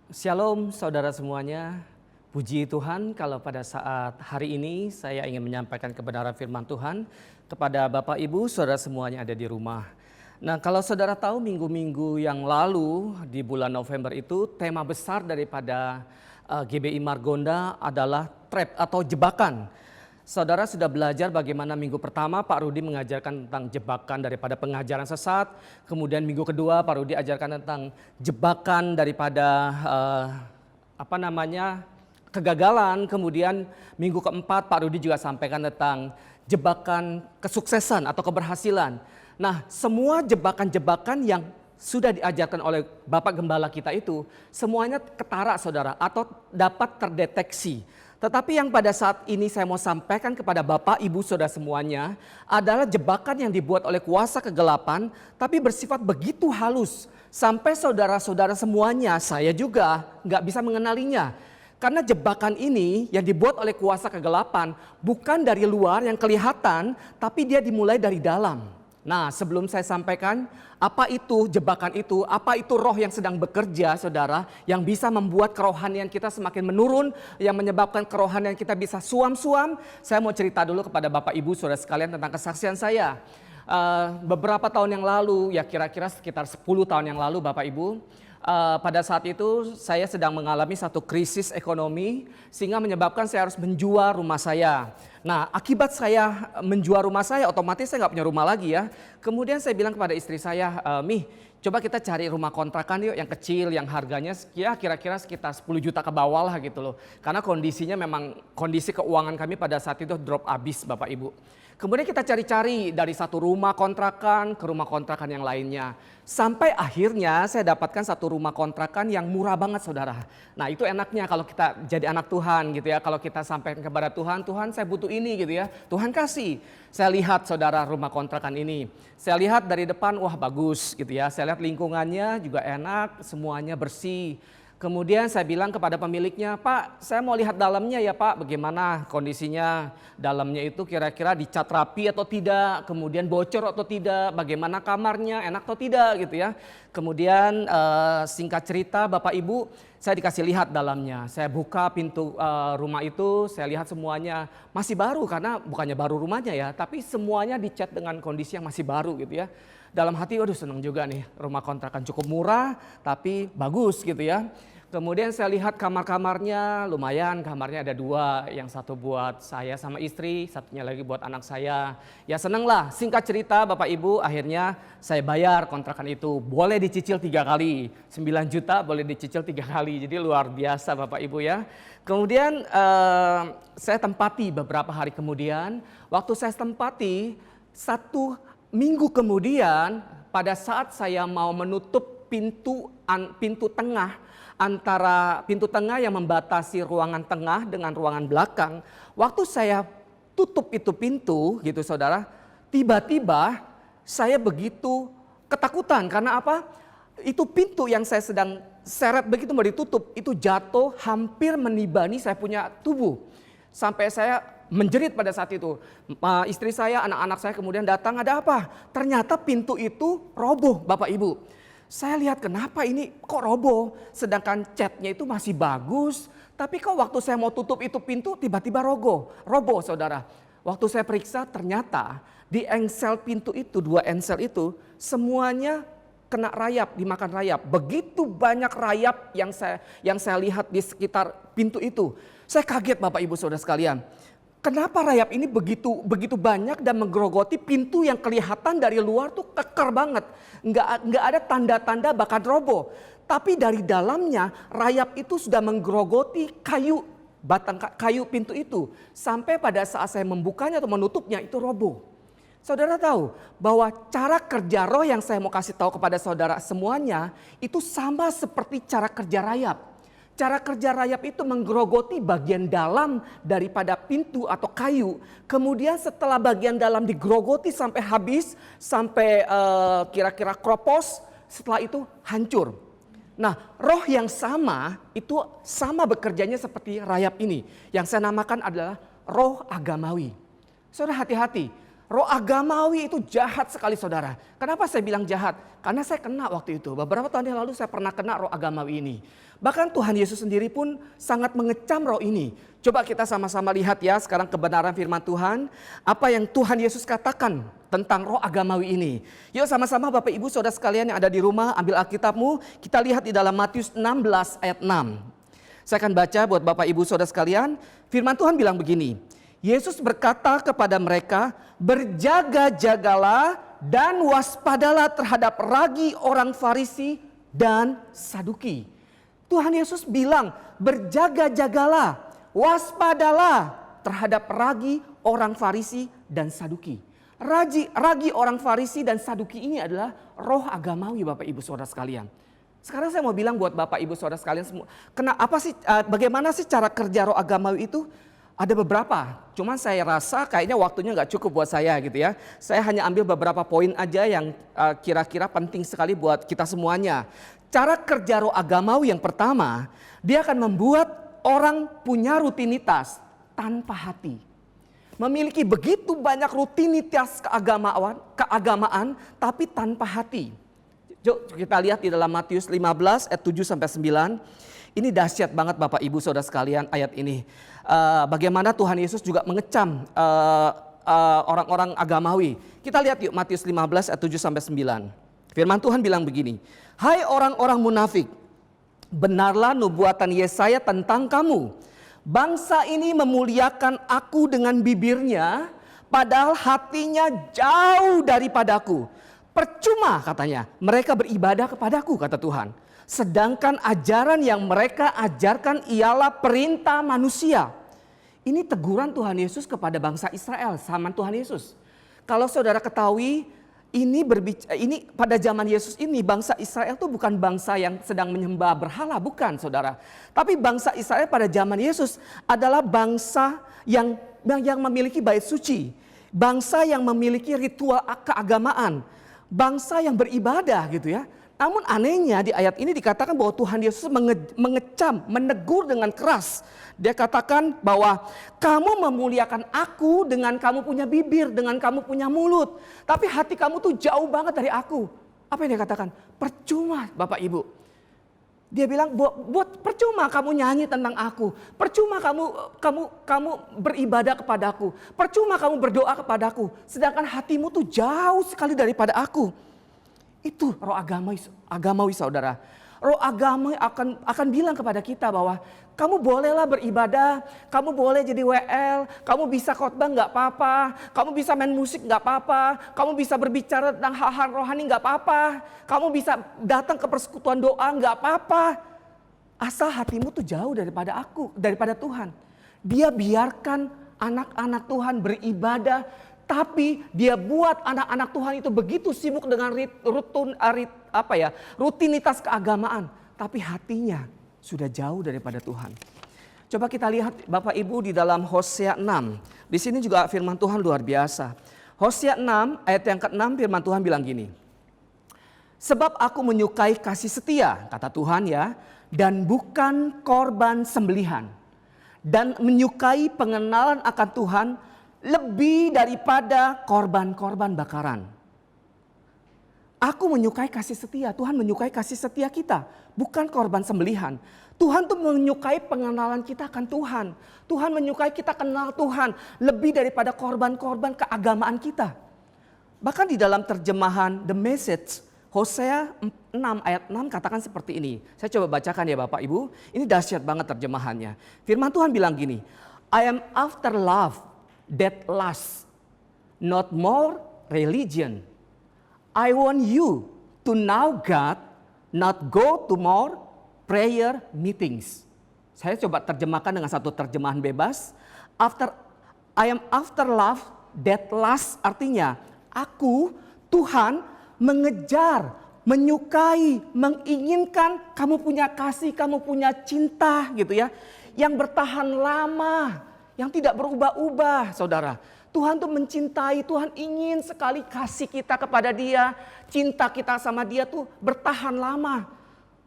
Shalom saudara semuanya, puji Tuhan kalau pada saat hari ini saya ingin menyampaikan kebenaran firman Tuhan kepada Bapak Ibu saudara semuanya ada di rumah. Nah kalau saudara tahu minggu-minggu yang lalu di bulan November itu tema besar daripada GBI Margonda adalah trap atau jebakan. Saudara sudah belajar bagaimana minggu pertama Pak Rudi mengajarkan tentang jebakan daripada pengajaran sesat. Kemudian minggu kedua Pak Rudi ajarkan tentang jebakan daripada kegagalan. Kemudian minggu keempat Pak Rudi juga sampaikan tentang jebakan kesuksesan atau keberhasilan. Nah semua jebakan-jebakan yang sudah diajarkan oleh Bapak Gembala kita itu semuanya ketara saudara atau dapat terdeteksi. Tetapi yang pada saat ini saya mau sampaikan kepada Bapak, Ibu, Saudara semuanya adalah jebakan yang dibuat oleh kuasa kegelapan tapi bersifat begitu halus. Sampai saudara-saudara semuanya, saya juga nggak bisa mengenalinya. Karena jebakan ini yang dibuat oleh kuasa kegelapan bukan dari luar yang kelihatan tapi dia dimulai dari dalam. Nah sebelum saya sampaikan apa itu jebakan itu, apa itu roh yang sedang bekerja saudara, yang bisa membuat kerohanian kita semakin menurun, yang menyebabkan kerohanian kita bisa suam-suam. Saya mau cerita dulu kepada Bapak Ibu saudara sekalian tentang kesaksian saya. Beberapa tahun yang lalu, ya kira-kira sekitar 10 tahun yang lalu Bapak Ibu, pada saat itu saya sedang mengalami satu krisis ekonomi sehingga menyebabkan saya harus menjual rumah saya. Nah akibat saya menjual rumah saya otomatis saya nggak punya rumah lagi ya. Kemudian saya bilang kepada istri saya, Mih coba kita cari rumah kontrakan yuk yang kecil yang harganya ya kira-kira sekitar 10 juta ke bawah lah gitu loh. Karena kondisinya memang kondisi keuangan kami pada saat itu drop abis Bapak Ibu. Kemudian kita cari-cari dari satu rumah kontrakan ke rumah kontrakan yang lainnya. Sampai akhirnya saya dapatkan satu rumah kontrakan yang murah banget saudara. Nah itu enaknya kalau kita jadi anak Tuhan gitu ya. Kalau kita sampaikan kepada Tuhan, Tuhan saya butuh ini gitu ya. Tuhan kasih. Saya lihat saudara rumah kontrakan ini. Saya lihat dari depan, wah bagus gitu ya. Saya lihat lingkungannya juga enak, semuanya bersih. Kemudian saya bilang kepada pemiliknya, Pak saya mau lihat dalamnya ya Pak, bagaimana kondisinya dalamnya itu kira-kira dicat rapi atau tidak, kemudian bocor atau tidak, bagaimana kamarnya enak atau tidak gitu ya. Kemudian singkat cerita Bapak Ibu saya dikasih lihat dalamnya, saya buka pintu rumah itu, saya lihat semuanya masih baru karena bukannya baru rumahnya ya, tapi semuanya dicat dengan kondisi yang masih baru gitu ya. Dalam hati, waduh senang juga nih, rumah kontrakan cukup murah tapi bagus gitu ya. Kemudian saya lihat kamar-kamarnya lumayan, kamarnya ada 2, yang satu buat saya sama istri, satunya lagi buat anak saya. Ya seneng lah, singkat cerita Bapak Ibu akhirnya saya bayar kontrakan itu. Boleh dicicil 3 kali, 9 juta boleh dicicil 3 kali, jadi luar biasa Bapak Ibu ya. Kemudian saya tempati beberapa hari kemudian, waktu saya tempati 1 minggu kemudian pada saat saya mau menutup pintu tengah antara pintu tengah yang membatasi ruangan tengah dengan ruangan belakang. Waktu saya tutup itu pintu gitu saudara, tiba-tiba saya begitu ketakutan karena apa? Itu pintu yang saya sedang seret begitu mau ditutup itu jatuh hampir menibani saya punya tubuh. Sampai saya menjerit pada saat itu. Istri saya, anak-anak saya kemudian datang, ada apa? Ternyata pintu itu roboh Bapak Ibu. Saya lihat kenapa ini kok roboh, sedangkan catnya itu masih bagus. Tapi kok waktu saya mau tutup itu pintu tiba-tiba roboh saudara. Waktu saya periksa ternyata di engsel pintu itu, 2 engsel itu semuanya kena rayap, dimakan rayap. Begitu banyak rayap yang saya lihat di sekitar pintu itu. Saya kaget Bapak Ibu Saudara sekalian. Kenapa rayap ini begitu banyak dan menggerogoti pintu yang kelihatan dari luar tuh keker banget. Nggak ada tanda-tanda bahkan roboh. Tapi dari dalamnya rayap itu sudah menggerogoti batang kayu pintu itu. Sampai pada saat saya membukanya atau menutupnya itu roboh. Saudara tahu bahwa cara kerja roh yang saya mau kasih tahu kepada saudara semuanya itu sama seperti cara kerja rayap. Cara kerja rayap itu menggerogoti bagian dalam daripada pintu atau kayu. Kemudian setelah bagian dalam digerogoti sampai habis, sampai kira-kira kropos, setelah itu hancur. Nah roh yang sama itu sama bekerjanya seperti rayap ini. Yang saya namakan adalah roh agamawi. Saudara hati-hati, Roh agamawi itu jahat sekali saudara. Kenapa saya bilang jahat? Karena saya kena waktu itu. Beberapa tahun yang lalu saya pernah kena roh agamawi ini. Bahkan Tuhan Yesus sendiri pun sangat mengecam roh ini. Coba kita sama-sama lihat ya sekarang kebenaran firman Tuhan. Apa yang Tuhan Yesus katakan tentang roh agamawi ini. Yuk sama-sama Bapak Ibu Saudara sekalian yang ada di rumah, ambil Alkitabmu. Kita lihat di dalam Matius 16 ayat 6. Saya akan baca buat Bapak Ibu Saudara sekalian. Firman Tuhan bilang begini. Yesus berkata kepada mereka, berjaga-jagalah dan waspadalah terhadap ragi orang Farisi dan Saduki. Tuhan Yesus bilang, berjaga-jagalah, waspadalah terhadap ragi orang Farisi dan Saduki. Ragi orang Farisi dan Saduki ini adalah roh agamawi Bapak Ibu Saudara sekalian. Sekarang saya mau bilang buat Bapak Ibu Saudara sekalian semua, bagaimana sih cara kerja roh agamawi itu? Ada beberapa, cuman saya rasa kayaknya waktunya nggak cukup buat saya gitu ya. Saya hanya ambil beberapa poin aja yang kira-kira penting sekali buat kita semuanya. Cara kerja roh agamawi yang pertama, dia akan membuat orang punya rutinitas tanpa hati. Memiliki begitu banyak rutinitas keagamaan tapi tanpa hati. Yuk kita lihat di dalam Matius 15 ayat 7-9. Ini dahsyat banget Bapak Ibu Saudara sekalian ayat ini. Bagaimana Tuhan Yesus juga mengecam orang-orang agamawi. Kita lihat yuk Matius 15 ayat 7-9. Firman Tuhan bilang begini. Hai orang-orang munafik, benarlah nubuatan Yesaya tentang kamu. Bangsa ini memuliakan aku dengan bibirnya, padahal hatinya jauh daripadaku. Percuma katanya, mereka beribadah kepadaku kata Tuhan. Sedangkan ajaran yang mereka ajarkan ialah perintah manusia. Ini teguran Tuhan Yesus kepada bangsa Israel, zaman Tuhan Yesus. Kalau saudara ketahui, ini pada zaman Yesus ini bangsa Israel itu bukan bangsa yang sedang menyembah berhala, bukan saudara. Tapi bangsa Israel pada zaman Yesus adalah bangsa yang memiliki bait suci. Bangsa yang memiliki ritual keagamaan. Bangsa yang beribadah gitu ya. Namun anehnya di ayat ini dikatakan bahwa Tuhan Yesus mengecam, menegur dengan keras. Dia katakan bahwa kamu memuliakan aku dengan kamu punya bibir, dengan kamu punya mulut. Tapi hati kamu tuh jauh banget dari aku. Apa yang dia katakan? Percuma Bapak Ibu. Dia bilang buat percuma kamu nyanyi tentang aku. Percuma kamu beribadah kepadaku. Percuma kamu berdoa kepadaku. Sedangkan hatimu tuh jauh sekali daripada aku. Itu roh agamawi saudara. Roh agamawi akan bilang kepada kita bahwa kamu bolehlah beribadah, kamu boleh jadi WL, kamu bisa khotbah nggak apa-apa, kamu bisa main musik nggak apa-apa, kamu bisa berbicara tentang hal-hal rohani nggak apa-apa, kamu bisa datang ke persekutuan doa nggak apa-apa. Asal hatimu tuh jauh daripada Tuhan. Dia biarkan anak-anak Tuhan beribadah. Tapi dia buat anak-anak Tuhan itu begitu sibuk dengan rutinitas keagamaan. Tapi hatinya sudah jauh daripada Tuhan. Coba kita lihat Bapak Ibu di dalam Hosea 6. Di sini juga firman Tuhan luar biasa. Hosea 6 ayat yang ke-6 firman Tuhan bilang gini. Sebab aku menyukai kasih setia, kata Tuhan ya. Dan bukan korban sembelihan. Dan menyukai pengenalan akan Tuhan lebih daripada korban-korban bakaran. Aku menyukai kasih setia. Tuhan menyukai kasih setia kita. Bukan korban sembelihan. Tuhan tuh menyukai pengenalan kita akan Tuhan. Tuhan menyukai kita kenal Tuhan. Lebih daripada korban-korban keagamaan kita. Bahkan di dalam terjemahan The Message. Hosea 6 ayat 6 katakan seperti ini. Saya coba bacakan ya Bapak Ibu. Ini dahsyat banget terjemahannya. Firman Tuhan bilang gini. I am after love that lasts, not more religion. I want you to know God, not go to more prayer meetings. Saya coba terjemahkan dengan satu terjemahan bebas. I am after love that lasts artinya aku, Tuhan, mengejar, menyukai, menginginkan kamu punya kasih, kamu punya cinta gitu ya. Yang bertahan lama. Yang tidak berubah-ubah saudara. Tuhan tuh mencintai, Tuhan ingin sekali kasih kita kepada dia. Cinta kita sama dia tuh bertahan lama.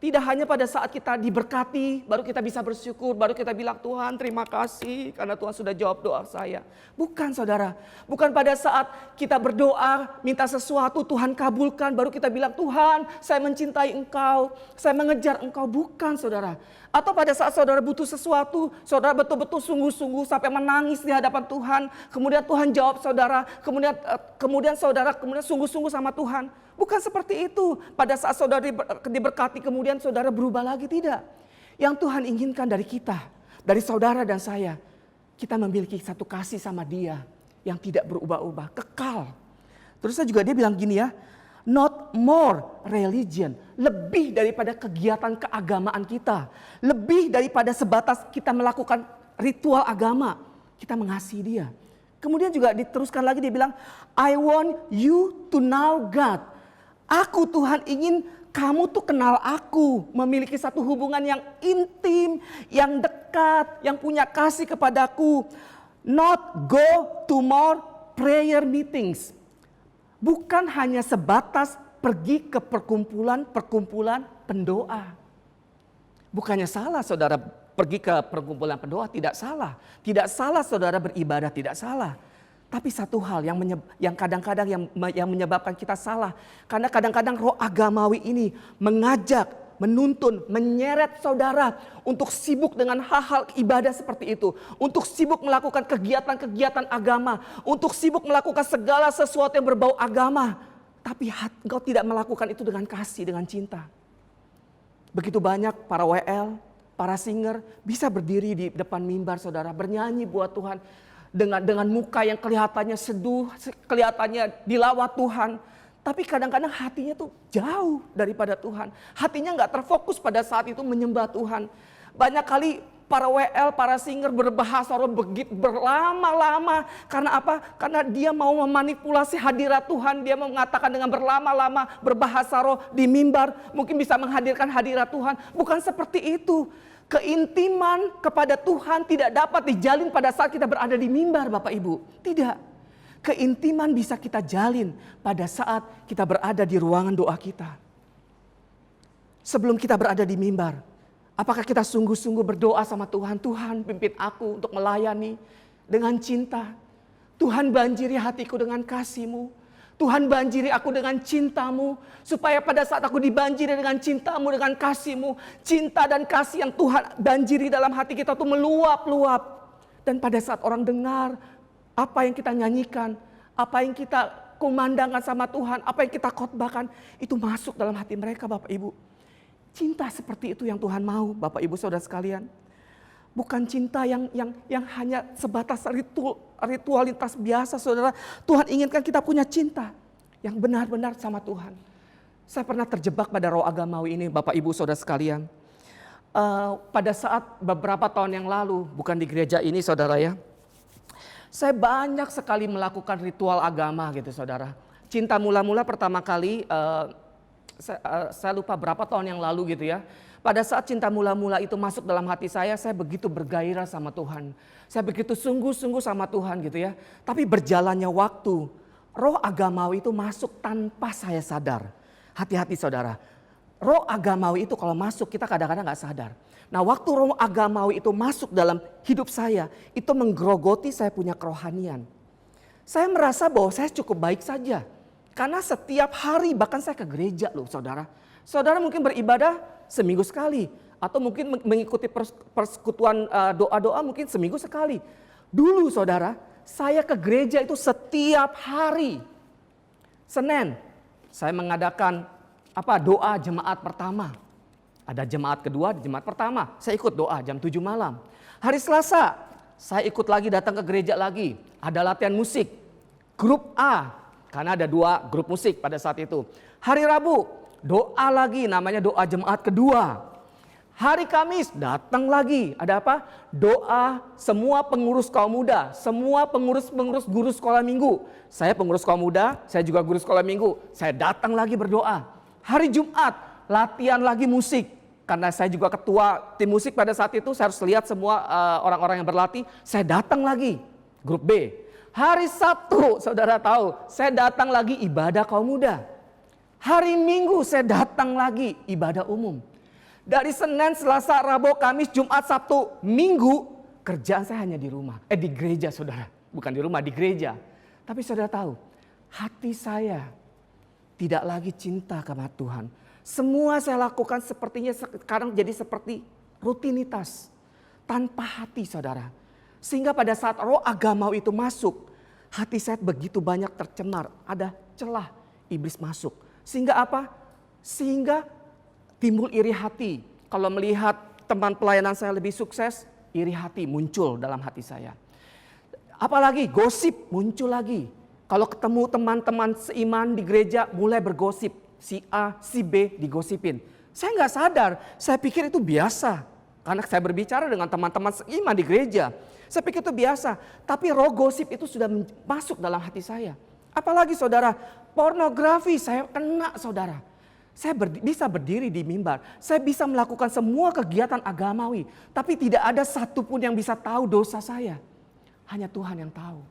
Tidak hanya pada saat kita diberkati, baru kita bisa bersyukur, baru kita bilang Tuhan terima kasih karena Tuhan sudah jawab doa saya. Bukan saudara, bukan pada saat kita berdoa, minta sesuatu Tuhan kabulkan, baru kita bilang Tuhan saya mencintai Engkau, saya mengejar Engkau. Bukan saudara. Atau pada saat saudara butuh sesuatu, saudara betul-betul sungguh-sungguh sampai menangis di hadapan Tuhan. Kemudian Tuhan jawab saudara, kemudian saudara sungguh-sungguh sama Tuhan. Bukan seperti itu. Pada saat saudara diberkati kemudian saudara berubah lagi, tidak. Yang Tuhan inginkan dari kita, dari saudara dan saya, kita memiliki satu kasih sama Dia yang tidak berubah-ubah, kekal. Terus juga dia bilang gini ya, not more religion, lebih daripada kegiatan keagamaan kita, lebih daripada sebatas kita melakukan ritual agama, kita mengasihi Dia. Kemudian juga diteruskan lagi dia bilang, I want you to know God. Aku Tuhan ingin kamu tuh kenal aku, memiliki satu hubungan yang intim, yang dekat, yang punya kasih kepadaku. Not go to more prayer meetings. Bukan hanya sebatas pergi ke perkumpulan pendoa. Bukannya salah saudara pergi ke perkumpulan pendoa, tidak salah. Tidak salah saudara beribadah, tidak salah. Tapi satu hal yang kadang-kadang yang menyebabkan kita salah. Karena kadang-kadang roh agamawi ini mengajak, menuntun, menyeret saudara untuk sibuk dengan hal-hal ibadah seperti itu. Untuk sibuk melakukan kegiatan-kegiatan agama. Untuk sibuk melakukan segala sesuatu yang berbau agama. Tapi engkau tidak melakukan itu dengan kasih, dengan cinta. Begitu banyak para WL, para singer bisa berdiri di depan mimbar saudara. Bernyanyi buat Tuhan. Dengan muka yang kelihatannya seduh, kelihatannya dilawat Tuhan. Tapi kadang-kadang hatinya tuh jauh daripada Tuhan. Hatinya gak terfokus pada saat itu menyembah Tuhan. Banyak kali para WL, para singer berbahasa roh begitu berlama-lama. Karena apa? Karena dia mau memanipulasi hadirat Tuhan. Dia mau mengatakan dengan berlama-lama berbahasa roh di mimbar. Mungkin bisa menghadirkan hadirat Tuhan. Bukan seperti itu. Keintiman kepada Tuhan tidak dapat dijalin pada saat kita berada di mimbar Bapak Ibu. Tidak. Keintiman bisa kita jalin pada saat kita berada di ruangan doa kita. Sebelum kita berada di mimbar, apakah kita sungguh-sungguh berdoa sama Tuhan? Tuhan pimpin aku untuk melayani dengan cinta. Tuhan banjiri hatiku dengan kasih-Mu. Tuhan banjiri aku dengan cinta-Mu. Supaya pada saat aku dibanjiri dengan cinta-Mu, dengan kasih-Mu. Cinta dan kasih yang Tuhan banjiri dalam hati kita tuh meluap-luap. Dan pada saat orang dengar apa yang kita nyanyikan, apa yang kita kumandangkan sama Tuhan, apa yang kita khotbahkan, itu masuk dalam hati mereka Bapak Ibu. Cinta seperti itu yang Tuhan mau Bapak Ibu Saudara sekalian. Bukan cinta yang hanya sebatas ritualitas biasa saudara. Tuhan inginkan kita punya cinta yang benar-benar sama Tuhan. Saya pernah terjebak pada roh agamawi ini Bapak Ibu Saudara sekalian. Pada saat beberapa tahun yang lalu, bukan di gereja ini saudara ya. Saya banyak sekali melakukan ritual agama gitu saudara. Cinta mula-mula pertama kali, saya lupa berapa tahun yang lalu gitu ya. Pada saat cinta mula-mula itu masuk dalam hati saya begitu bergairah sama Tuhan. Saya begitu sungguh-sungguh sama Tuhan gitu ya. Tapi berjalannya waktu, roh agamawi itu masuk tanpa saya sadar. Hati-hati saudara. Roh agamawi itu kalau masuk kita kadang-kadang gak sadar. Nah waktu roh agamawi itu masuk dalam hidup saya, itu menggerogoti saya punya kerohanian. Saya merasa bahwa saya cukup baik saja. Karena setiap hari bahkan saya ke gereja loh saudara. Saudara mungkin beribadah seminggu sekali. Atau mungkin mengikuti persekutuan doa-doa mungkin seminggu sekali. Dulu saudara, saya ke gereja itu setiap hari. Senin, saya mengadakan doa jemaat pertama. Ada jemaat kedua, jemaat pertama. Saya ikut doa jam 7 malam. Hari Selasa, saya ikut lagi datang ke gereja lagi. Ada latihan musik. Grup A, karena ada 2 grup musik pada saat itu. Hari Rabu, doa lagi namanya doa jemaat kedua. Hari Kamis datang lagi. Ada apa? Doa semua pengurus kaum muda. Semua pengurus guru sekolah minggu. Saya pengurus kaum muda, saya juga guru sekolah minggu. Saya datang lagi berdoa. Hari Jumat latihan lagi musik. Karena saya juga ketua tim musik pada saat itu. Saya harus lihat semua orang-orang yang berlatih. Saya datang lagi. Grup B. Hari Sabtu saudara tahu. Saya datang lagi ibadah kaum muda. Hari Minggu saya datang lagi ibadah umum. Dari Senin, Selasa, Rabu, Kamis, Jumat, Sabtu, Minggu, kerjaan saya hanya di rumah. Di gereja saudara. Bukan di rumah, di gereja. Tapi saudara tahu, hati saya tidak lagi cinta kepada Tuhan. Semua saya lakukan sepertinya sekarang jadi seperti rutinitas. Tanpa hati saudara. Sehingga pada saat roh agamawi itu masuk, hati saya begitu banyak tercemar. Ada celah iblis masuk. Sehingga apa? Sehingga timbul iri hati. Kalau melihat teman pelayanan saya lebih sukses, iri hati muncul dalam hati saya. Apalagi gosip muncul lagi. Kalau ketemu teman-teman seiman di gereja mulai bergosip. Si A, si B digosipin. Saya nggak sadar, saya pikir itu biasa. Karena saya berbicara dengan teman-teman seiman di gereja. Saya pikir itu biasa. Tapi roh gosip itu sudah masuk dalam hati saya. Apalagi saudara, pornografi saya kena saudara. Saya bisa berdiri di mimbar. Saya bisa melakukan semua kegiatan agamawi. Tapi tidak ada satupun yang bisa tahu dosa saya. Hanya Tuhan yang tahu.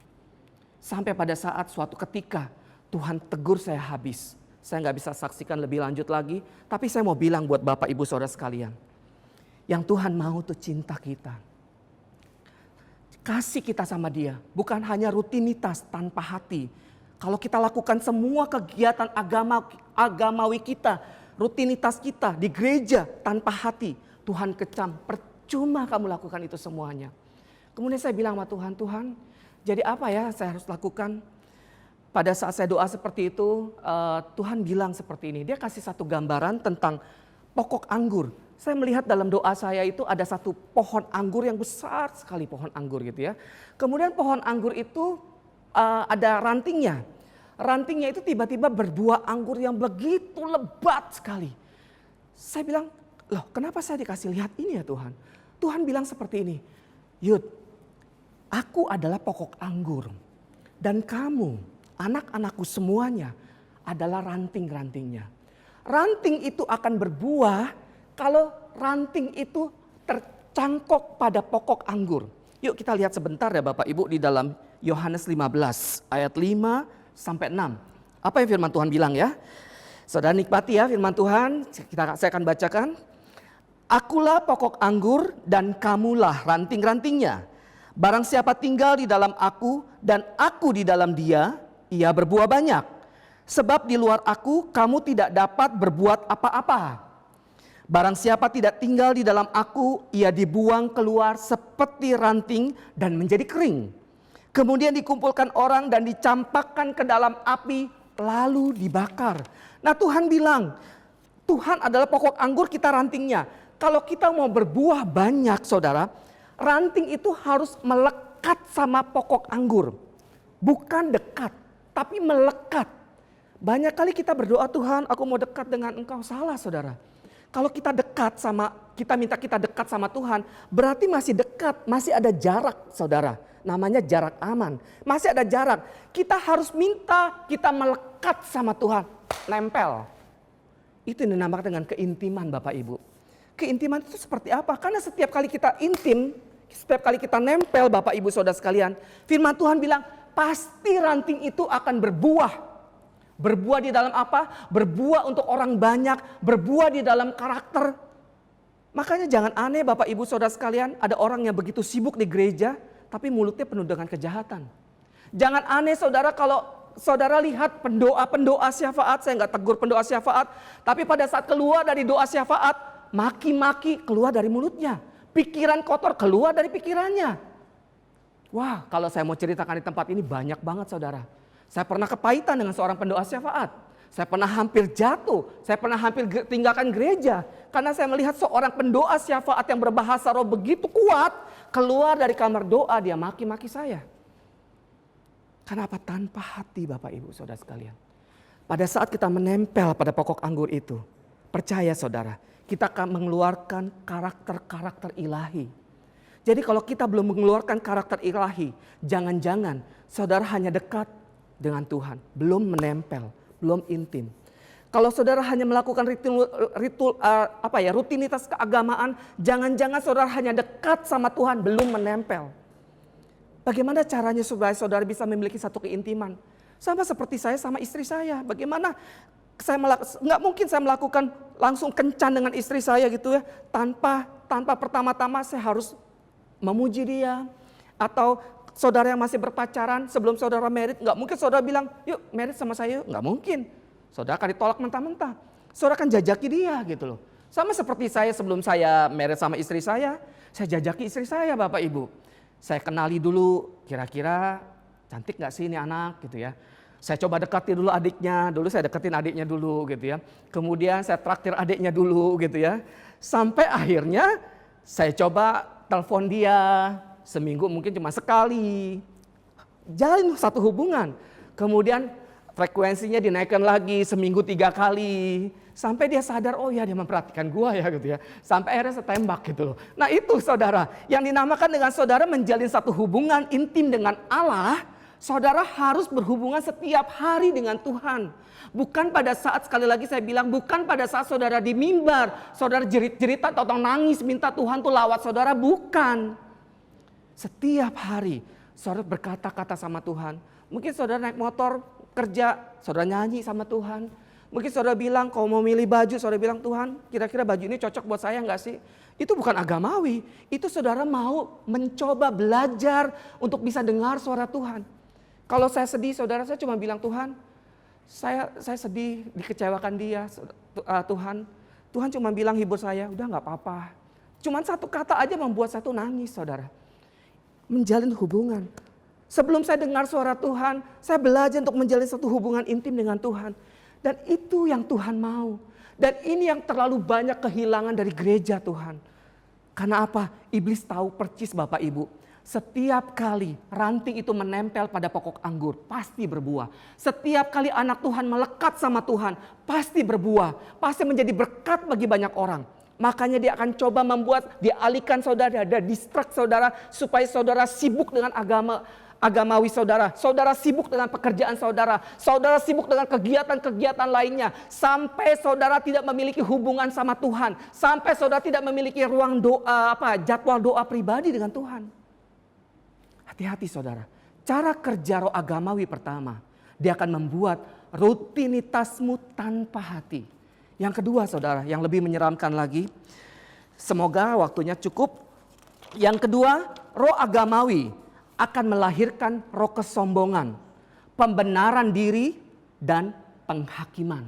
Sampai pada saat suatu ketika Tuhan tegur saya habis. Saya nggak bisa saksikan lebih lanjut lagi. Tapi saya mau bilang buat Bapak Ibu Saudara sekalian. Yang Tuhan mau tuh cinta kita. Kasih kita sama dia. Bukan hanya rutinitas tanpa hati. Kalau kita lakukan semua kegiatan agamawi kita, rutinitas kita di gereja tanpa hati, Tuhan kecam, percuma kamu lakukan itu semuanya. Kemudian saya bilang sama Tuhan, Tuhan, jadi apa ya saya harus lakukan? Pada saat saya doa seperti itu, Tuhan bilang seperti ini, dia kasih satu gambaran tentang pokok anggur. Saya melihat dalam doa saya itu ada satu pohon anggur yang besar sekali, pohon anggur gitu ya. Kemudian pohon anggur itu ada rantingnya. Rantingnya itu tiba-tiba berbuah anggur yang begitu lebat sekali. Saya bilang, loh kenapa saya dikasih lihat ini ya Tuhan? Tuhan bilang seperti ini, Yud, aku adalah pokok anggur. Dan kamu, anak-anakku semuanya adalah ranting-rantingnya. Ranting itu akan berbuah kalau ranting itu tercangkok pada pokok anggur. Yuk kita lihat sebentar ya Bapak Ibu di dalam Yohanes 15 ayat 5 sampai 6. Apa yang firman Tuhan bilang ya? Saudara nikmati ya firman Tuhan, saya akan bacakan. Akulah pokok anggur dan kamulah ranting-rantingnya. Barang siapa tinggal di dalam aku dan aku di dalam dia, ia berbuah banyak. Sebab di luar aku kamu tidak dapat berbuat apa-apa. Barang siapa tidak tinggal di dalam aku, ia dibuang keluar seperti ranting dan menjadi kering. Kemudian dikumpulkan orang dan dicampakkan ke dalam api lalu dibakar. Nah Tuhan bilang, Tuhan adalah pokok anggur, kita rantingnya. Kalau kita mau berbuah banyak saudara, ranting itu harus melekat sama pokok anggur. Bukan dekat, tapi melekat. Banyak kali kita berdoa, Tuhan aku mau dekat dengan Engkau. Salah saudara. Kalau kita dekat sama, kita minta kita dekat sama Tuhan, berarti masih dekat, masih ada jarak saudara. Namanya jarak aman. Masih ada jarak. Kita harus minta kita melekat sama Tuhan. Nempel. Itu yang dinamakan dengan keintiman Bapak Ibu. Keintiman itu seperti apa? Karena setiap kali kita intim, setiap kali kita nempel Bapak Ibu Saudara sekalian, firman Tuhan bilang pasti ranting itu akan berbuah. Berbuah di dalam apa? Berbuah untuk orang banyak, berbuah di dalam karakter. Makanya jangan aneh Bapak Ibu Saudara sekalian, ada orang yang begitu sibuk di gereja, tapi mulutnya penuh dengan kejahatan. Jangan aneh saudara kalau saudara lihat pendoa syafaat, saya nggak tegur pendoa syafaat, tapi pada saat keluar dari doa syafaat, maki-maki keluar dari mulutnya. Pikiran kotor keluar dari pikirannya. Wah, kalau saya mau ceritakan di tempat ini banyak banget saudara. Saya pernah kepahitan dengan seorang pendoa syafaat. Saya pernah hampir jatuh, saya pernah hampir tinggalkan gereja. Karena saya melihat seorang pendoa syafaat yang berbahasa roh begitu kuat, keluar dari kamar doa dia maki-maki saya. Kenapa? Tanpa hati Bapak Ibu Saudara sekalian. Pada saat kita menempel pada pokok anggur itu, percaya saudara, kita akan mengeluarkan karakter-karakter ilahi. Jadi kalau kita belum mengeluarkan karakter ilahi, jangan-jangan saudara hanya dekat dengan Tuhan, belum menempel, belum intim. Kalau saudara hanya melakukan rutinitas keagamaan, jangan-jangan saudara hanya dekat sama Tuhan, belum menempel. Bagaimana caranya supaya saudara bisa memiliki satu keintiman? Sama seperti saya sama istri saya. Bagaimana nggak mungkin saya melakukan langsung kencan dengan istri saya gitu ya, tanpa pertama-tama saya harus memuji dia. Atau saudara yang masih berpacaran sebelum saudara married, nggak mungkin saudara bilang, yuk married sama saya, yuk. Nggak mungkin. Saudara akan ditolak mentah-mentah. Saudara akan jajaki dia gitu loh. Sama seperti saya sebelum saya married sama istri saya jajaki istri saya, Bapak Ibu. Saya kenali dulu, kira-kira cantik nggak sih ini anak gitu ya. Saya coba dekati dulu adiknya, dulu saya deketin adiknya dulu gitu ya. Kemudian saya traktir adiknya dulu gitu ya. Sampai akhirnya saya coba telepon dia, seminggu mungkin cuma sekali. Jalin satu hubungan. Kemudian frekuensinya dinaikkan lagi seminggu 3 kali. Sampai dia sadar, oh ya dia memperhatikan gua ya gitu ya. Sampai akhirnya saya tembak gitu loh. Nah itu saudara, yang dinamakan dengan saudara menjalin satu hubungan intim dengan Allah. Saudara harus berhubungan setiap hari dengan Tuhan. Bukan pada saat, sekali lagi saya bilang, bukan pada saat saudara di mimbar, saudara jerit-jerit atau nangis minta Tuhan tuh lawat saudara, bukan. Setiap hari saudara berkata-kata sama Tuhan. Mungkin saudara naik motor kerja, saudara nyanyi sama Tuhan. Mungkin saudara bilang, kalau mau milih baju, saudara bilang, Tuhan kira-kira baju ini cocok buat saya enggak sih? Itu bukan agamawi, itu saudara mau mencoba belajar untuk bisa dengar suara Tuhan. Kalau saya sedih, saudara saya cuma bilang, Tuhan saya sedih, dikecewakan dia, Tuhan. Tuhan cuma bilang hibur saya, udah gak apa-apa. Cuman satu kata aja membuat saya tuh nangis, saudara. Menjalin hubungan. Sebelum saya dengar suara Tuhan, saya belajar untuk menjalin satu hubungan intim dengan Tuhan. Dan itu yang Tuhan mau. Dan ini yang terlalu banyak kehilangan dari gereja Tuhan. Karena apa? Iblis tahu percis Bapak Ibu. Setiap kali ranting itu menempel pada pokok anggur, pasti berbuah. Setiap kali anak Tuhan melekat sama Tuhan, pasti berbuah. Pasti menjadi berkat bagi banyak orang. Makanya dia akan coba membuat, dialihkan saudara, ada distract saudara, supaya saudara sibuk dengan agamawi saudara. Saudara sibuk dengan pekerjaan saudara. Saudara sibuk dengan kegiatan-kegiatan lainnya. Sampai saudara tidak memiliki hubungan sama Tuhan. Sampai saudara tidak memiliki ruang doa, jadwal doa pribadi dengan Tuhan. Hati-hati saudara. Cara kerja roh agamawi pertama, dia akan membuat rutinitasmu tanpa hati. Yang kedua saudara, yang lebih menyeramkan lagi. Semoga waktunya cukup. Yang kedua, roh agamawi akan melahirkan roh kesombongan, pembenaran diri, dan penghakiman.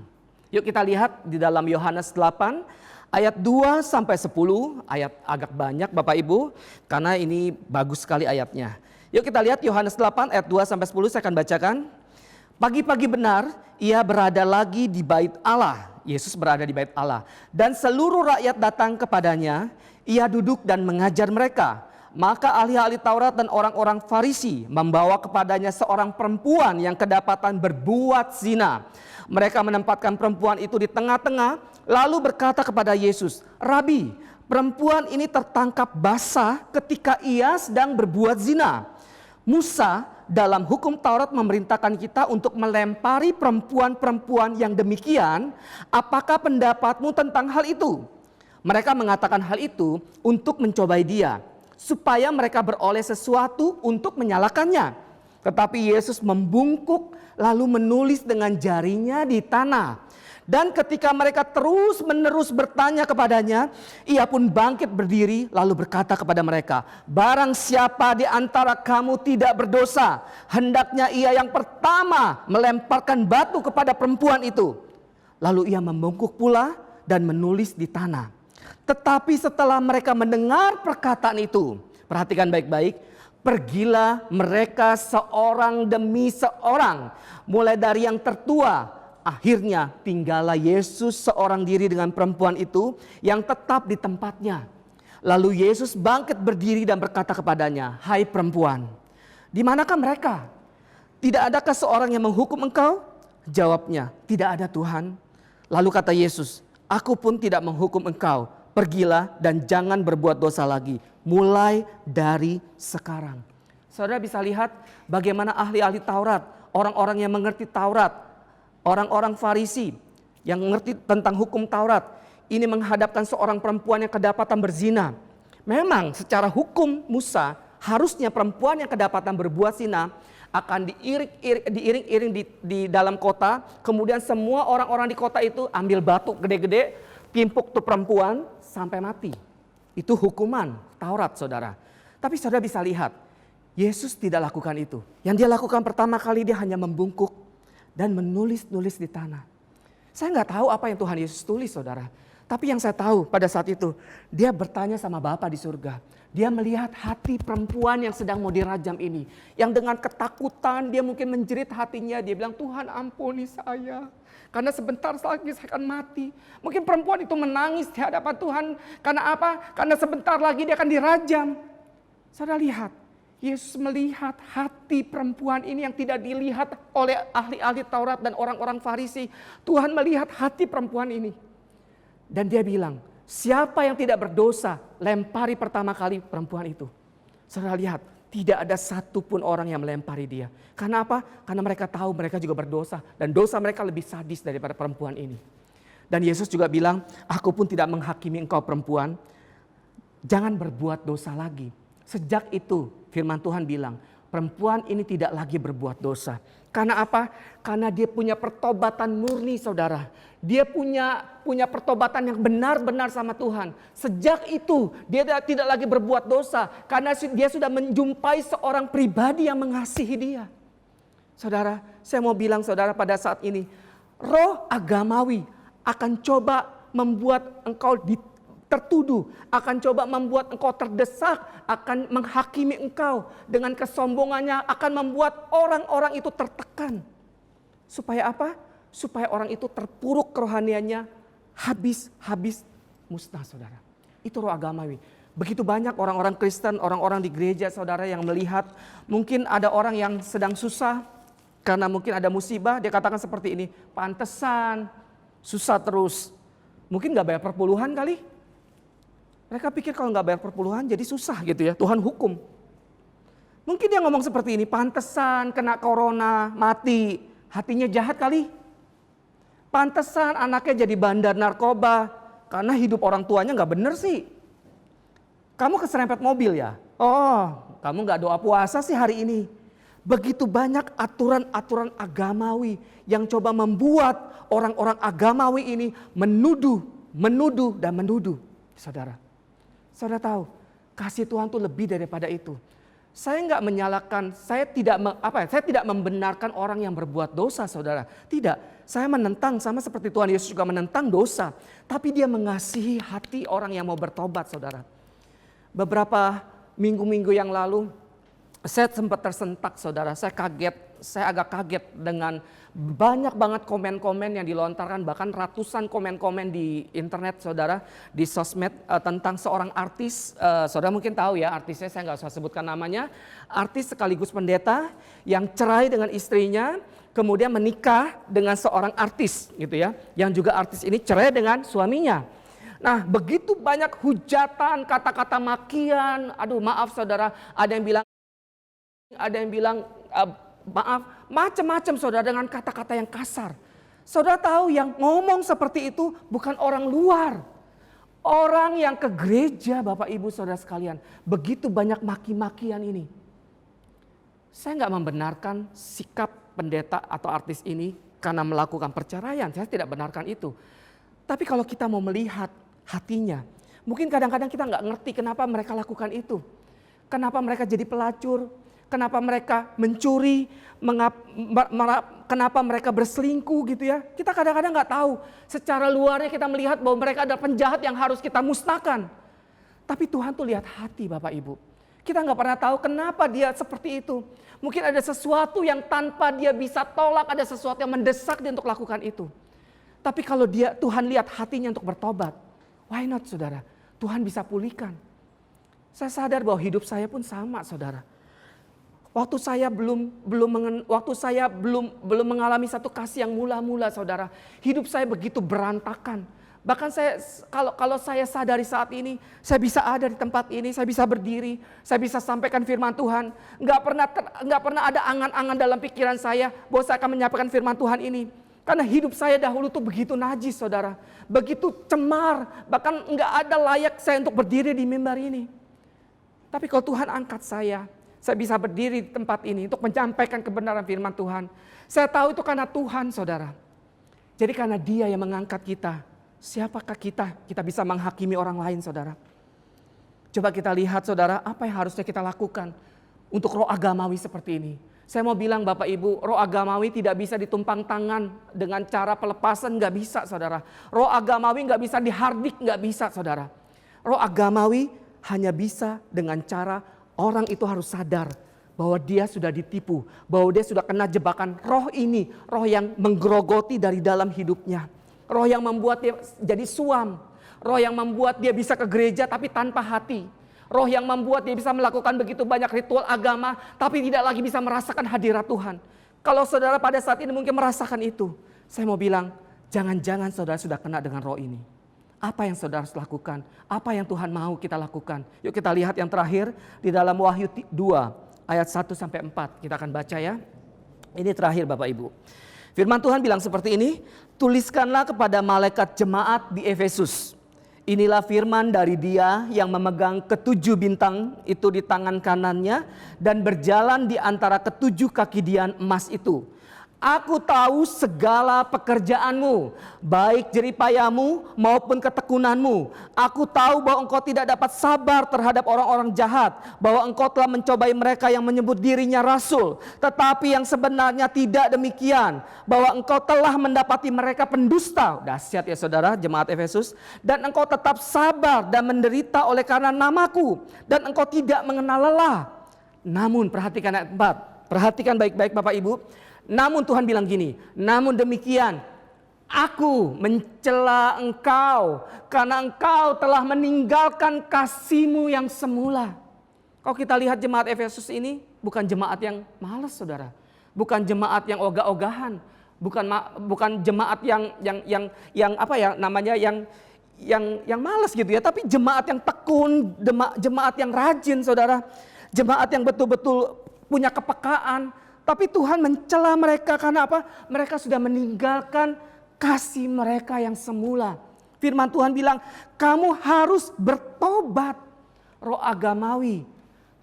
Yuk kita lihat di dalam Yohanes 8 ayat 2 sampai 10, ayat agak banyak Bapak Ibu, karena ini bagus sekali ayatnya. Yuk kita lihat Yohanes 8 ayat 2 sampai 10, saya akan bacakan. Pagi-pagi benar, ia berada lagi di bait Allah. Yesus berada di bait Allah. Dan seluruh rakyat datang kepadanya, ia duduk dan mengajar mereka. Maka ahli-ahli Taurat dan orang-orang Farisi membawa kepadanya seorang perempuan yang kedapatan berbuat zina. Mereka menempatkan perempuan itu di tengah-tengah, lalu berkata kepada Yesus, Rabi, perempuan ini tertangkap basah ketika ia sedang berbuat zina. Musa dalam hukum Taurat memerintahkan kita untuk melempari perempuan-perempuan yang demikian. Apakah pendapatmu tentang hal itu? Mereka mengatakan hal itu untuk mencobai dia, supaya mereka beroleh sesuatu untuk menyalahkannya. Tetapi Yesus membungkuk lalu menulis dengan jarinya di tanah. Dan ketika mereka terus-menerus bertanya kepadanya, ia pun bangkit berdiri lalu berkata kepada mereka, barang siapa di antara kamu tidak berdosa, hendaknya ia yang pertama melemparkan batu kepada perempuan itu. Lalu ia membungkuk pula dan menulis di tanah. Tetapi setelah mereka mendengar perkataan itu, perhatikan baik-baik, pergilah mereka seorang demi seorang, mulai dari yang tertua. Akhirnya tinggallah Yesus seorang diri dengan perempuan itu yang tetap di tempatnya. Lalu Yesus bangkit berdiri dan berkata kepadanya, hai perempuan, di manakah mereka? Tidak adakah seorang yang menghukum engkau? Jawabnya, tidak ada Tuhan. Lalu kata Yesus, aku pun tidak menghukum engkau. Pergilah dan jangan berbuat dosa lagi, mulai dari sekarang. Saudara bisa lihat bagaimana ahli-ahli Taurat, orang-orang yang mengerti Taurat, orang-orang Farisi yang mengerti tentang hukum Taurat, ini menghadapkan seorang perempuan yang kedapatan berzina. Memang secara hukum Musa, harusnya perempuan yang kedapatan berbuat zina akan diiring-iring di dalam kota. Kemudian semua orang-orang di kota itu ambil batu gede-gede, timpuk tuh perempuan sampai mati. Itu hukuman Taurat, saudara. Tapi saudara bisa lihat, Yesus tidak lakukan itu. Yang dia lakukan pertama kali, dia hanya membungkuk dan menulis-nulis di tanah. Saya nggak tahu apa yang Tuhan Yesus tulis, saudara. Tapi yang saya tahu pada saat itu, dia bertanya sama Bapa di surga. Dia melihat hati perempuan yang sedang mau dirajam ini. Yang dengan ketakutan dia mungkin menjerit hatinya. Dia bilang, Tuhan ampuni saya. Karena sebentar lagi saya akan mati. Mungkin perempuan itu menangis di hadapan Tuhan. Karena apa? Karena sebentar lagi dia akan dirajam. Saudara lihat, Yesus melihat hati perempuan ini yang tidak dilihat oleh ahli-ahli Taurat dan orang-orang Farisi. Tuhan melihat hati perempuan ini. Dan dia bilang, siapa yang tidak berdosa, lempari pertama kali perempuan itu. Saudara lihat, tidak ada satupun orang yang melempari dia. Karena apa? Karena mereka tahu mereka juga berdosa. Dan dosa mereka lebih sadis daripada perempuan ini. Dan Yesus juga bilang, aku pun tidak menghakimi engkau perempuan. Jangan berbuat dosa lagi. Sejak itu firman Tuhan bilang, perempuan ini tidak lagi berbuat dosa. Karena apa? Karena dia punya pertobatan murni, saudara. Dia punya pertobatan yang benar-benar sama Tuhan. Sejak itu dia tidak lagi berbuat dosa. Karena dia sudah menjumpai seorang pribadi yang mengasihi dia. Saudara, saya mau bilang saudara pada saat ini, roh agamawi akan coba membuat engkau tertuduh, akan coba membuat engkau terdesak, akan menghakimi engkau dengan kesombongannya, akan membuat orang-orang itu tertekan. Supaya apa? Supaya orang itu terpuruk kerohaniannya, habis musnah, saudara. Itu roh agamawi. Begitu banyak orang-orang Kristen, orang-orang di gereja, saudara, yang melihat mungkin ada orang yang sedang susah karena mungkin ada musibah, dia katakan seperti ini, pantesan susah terus. Mungkin gak bayar perpuluhan kali. Mereka pikir kalau gak bayar perpuluhan jadi susah gitu ya, Tuhan hukum. Mungkin dia ngomong seperti ini, pantesan kena corona, mati, hatinya jahat kali. Pantesan anaknya jadi bandar narkoba, karena hidup orang tuanya gak bener sih. Kamu keserempet mobil ya? Oh, kamu gak doa puasa sih hari ini. Begitu banyak aturan-aturan agamawi yang coba membuat orang-orang agamawi ini menuduh. Saudara, saudara tahu kasih Tuhan itu lebih daripada itu. Saya nggak menyalahkan, saya tidak membenarkan orang yang berbuat dosa, saudara. Tidak, saya menentang sama seperti Tuhan Yesus juga menentang dosa. Tapi dia mengasihi hati orang yang mau bertobat, saudara. Beberapa minggu-minggu yang lalu, saya sempat tersentak, saudara. Saya agak kaget dengan banyak banget komen-komen yang dilontarkan, bahkan ratusan komen-komen di internet, saudara, di sosmed tentang seorang artis. Saudara mungkin tahu ya artisnya, saya nggak usah sebutkan namanya. Artis sekaligus pendeta yang cerai dengan istrinya, kemudian menikah dengan seorang artis gitu ya. Yang juga artis ini cerai dengan suaminya. Nah, begitu banyak hujatan, kata-kata makian. Aduh, maaf saudara, ada yang bilang maaf, macam-macam saudara, dengan kata-kata yang kasar. Saudara tahu yang ngomong seperti itu bukan orang luar. Orang yang ke gereja, Bapak Ibu saudara sekalian. Begitu banyak maki-makian ini. Saya nggak membenarkan sikap pendeta atau artis ini karena melakukan perceraian. Saya tidak benarkan itu. Tapi kalau kita mau melihat hatinya, mungkin kadang-kadang kita nggak ngerti kenapa mereka lakukan itu. Kenapa mereka jadi pelacur. Kenapa mereka mencuri, kenapa mereka berselingkuh gitu ya. Kita kadang-kadang gak tahu. Secara luarnya kita melihat bahwa mereka adalah penjahat yang harus kita musnahkan. Tapi Tuhan tuh lihat hati Bapak Ibu. Kita gak pernah tahu kenapa dia seperti itu. Mungkin ada sesuatu yang tanpa dia bisa tolak, ada sesuatu yang mendesak dia untuk lakukan itu. Tapi kalau Tuhan lihat hatinya untuk bertobat, why not saudara? Tuhan bisa pulihkan. Saya sadar bahwa hidup saya pun sama saudara. Waktu saya belum mengalami satu kasih yang mula-mula, saudara. Hidup saya begitu berantakan. Bahkan kalau saya sadari saat ini, saya bisa ada di tempat ini, saya bisa berdiri, saya bisa sampaikan firman Tuhan. Nggak pernah ada angan-angan dalam pikiran saya bahwa saya akan menyampaikan firman Tuhan ini. Karena hidup saya dahulu tuh begitu najis, saudara. Begitu cemar, bahkan nggak ada layak saya untuk berdiri di mimbar ini. Tapi kalau Tuhan angkat saya Saya bisa berdiri di tempat ini untuk menyampaikan kebenaran firman Tuhan. Saya tahu itu karena Tuhan, saudara. Jadi karena Dia yang mengangkat kita, siapakah kita? Kita bisa menghakimi orang lain, saudara. Coba kita lihat, saudara, apa yang harusnya kita lakukan untuk roh agamawi seperti ini. Saya mau bilang Bapak Ibu, roh agamawi tidak bisa ditumpang tangan dengan cara pelepasan, nggak bisa, saudara. Roh agamawi nggak bisa dihardik, nggak bisa, saudara. Roh agamawi hanya bisa dengan cara orang itu harus sadar bahwa dia sudah ditipu, bahwa dia sudah kena jebakan roh ini, roh yang menggerogoti dari dalam hidupnya. Roh yang membuat dia jadi suam, roh yang membuat dia bisa ke gereja tapi tanpa hati. Roh yang membuat dia bisa melakukan begitu banyak ritual agama tapi tidak lagi bisa merasakan hadirat Tuhan. Kalau saudara pada saat ini mungkin merasakan itu, saya mau bilang jangan-jangan saudara sudah kena dengan roh ini. Apa yang saudara harus lakukan? Apa yang Tuhan mau kita lakukan? Yuk kita lihat yang terakhir di dalam Wahyu 2 ayat 1 sampai 4. Kita akan baca ya. Ini terakhir Bapak Ibu. Firman Tuhan bilang seperti ini, tuliskanlah kepada malaikat jemaat di Efesus. Inilah firman dari Dia yang memegang ketujuh bintang itu di tangan kanannya dan berjalan di antara ketujuh kaki dian emas itu. Aku tahu segala pekerjaanmu, baik jeripayamu maupun ketekunanmu. Aku tahu bahwa engkau tidak dapat sabar terhadap orang-orang jahat, bahwa engkau telah mencobai mereka yang menyebut dirinya rasul, tetapi yang sebenarnya tidak demikian, bahwa engkau telah mendapati mereka pendusta. Dahsyat ya saudara, jemaat Efesus. Dan engkau tetap sabar dan menderita oleh karena namaku, dan engkau tidak mengenal lelah. Namun perhatikan ayat 4, perhatikan baik-baik Bapak Ibu. Namun Tuhan bilang gini, namun demikian aku mencela engkau karena engkau telah meninggalkan kasihmu yang semula. Kalau kita lihat jemaat Efesus ini bukan jemaat yang malas saudara. Bukan jemaat yang ogah-ogahan. Bukan jemaat yang apa ya namanya yang malas gitu ya. Tapi jemaat yang tekun, jemaat yang rajin saudara. Jemaat yang betul-betul punya kepekaan. Tapi Tuhan mencela mereka karena apa? Mereka sudah meninggalkan kasih mereka yang semula. Firman Tuhan bilang, kamu harus bertobat. Roh agamawi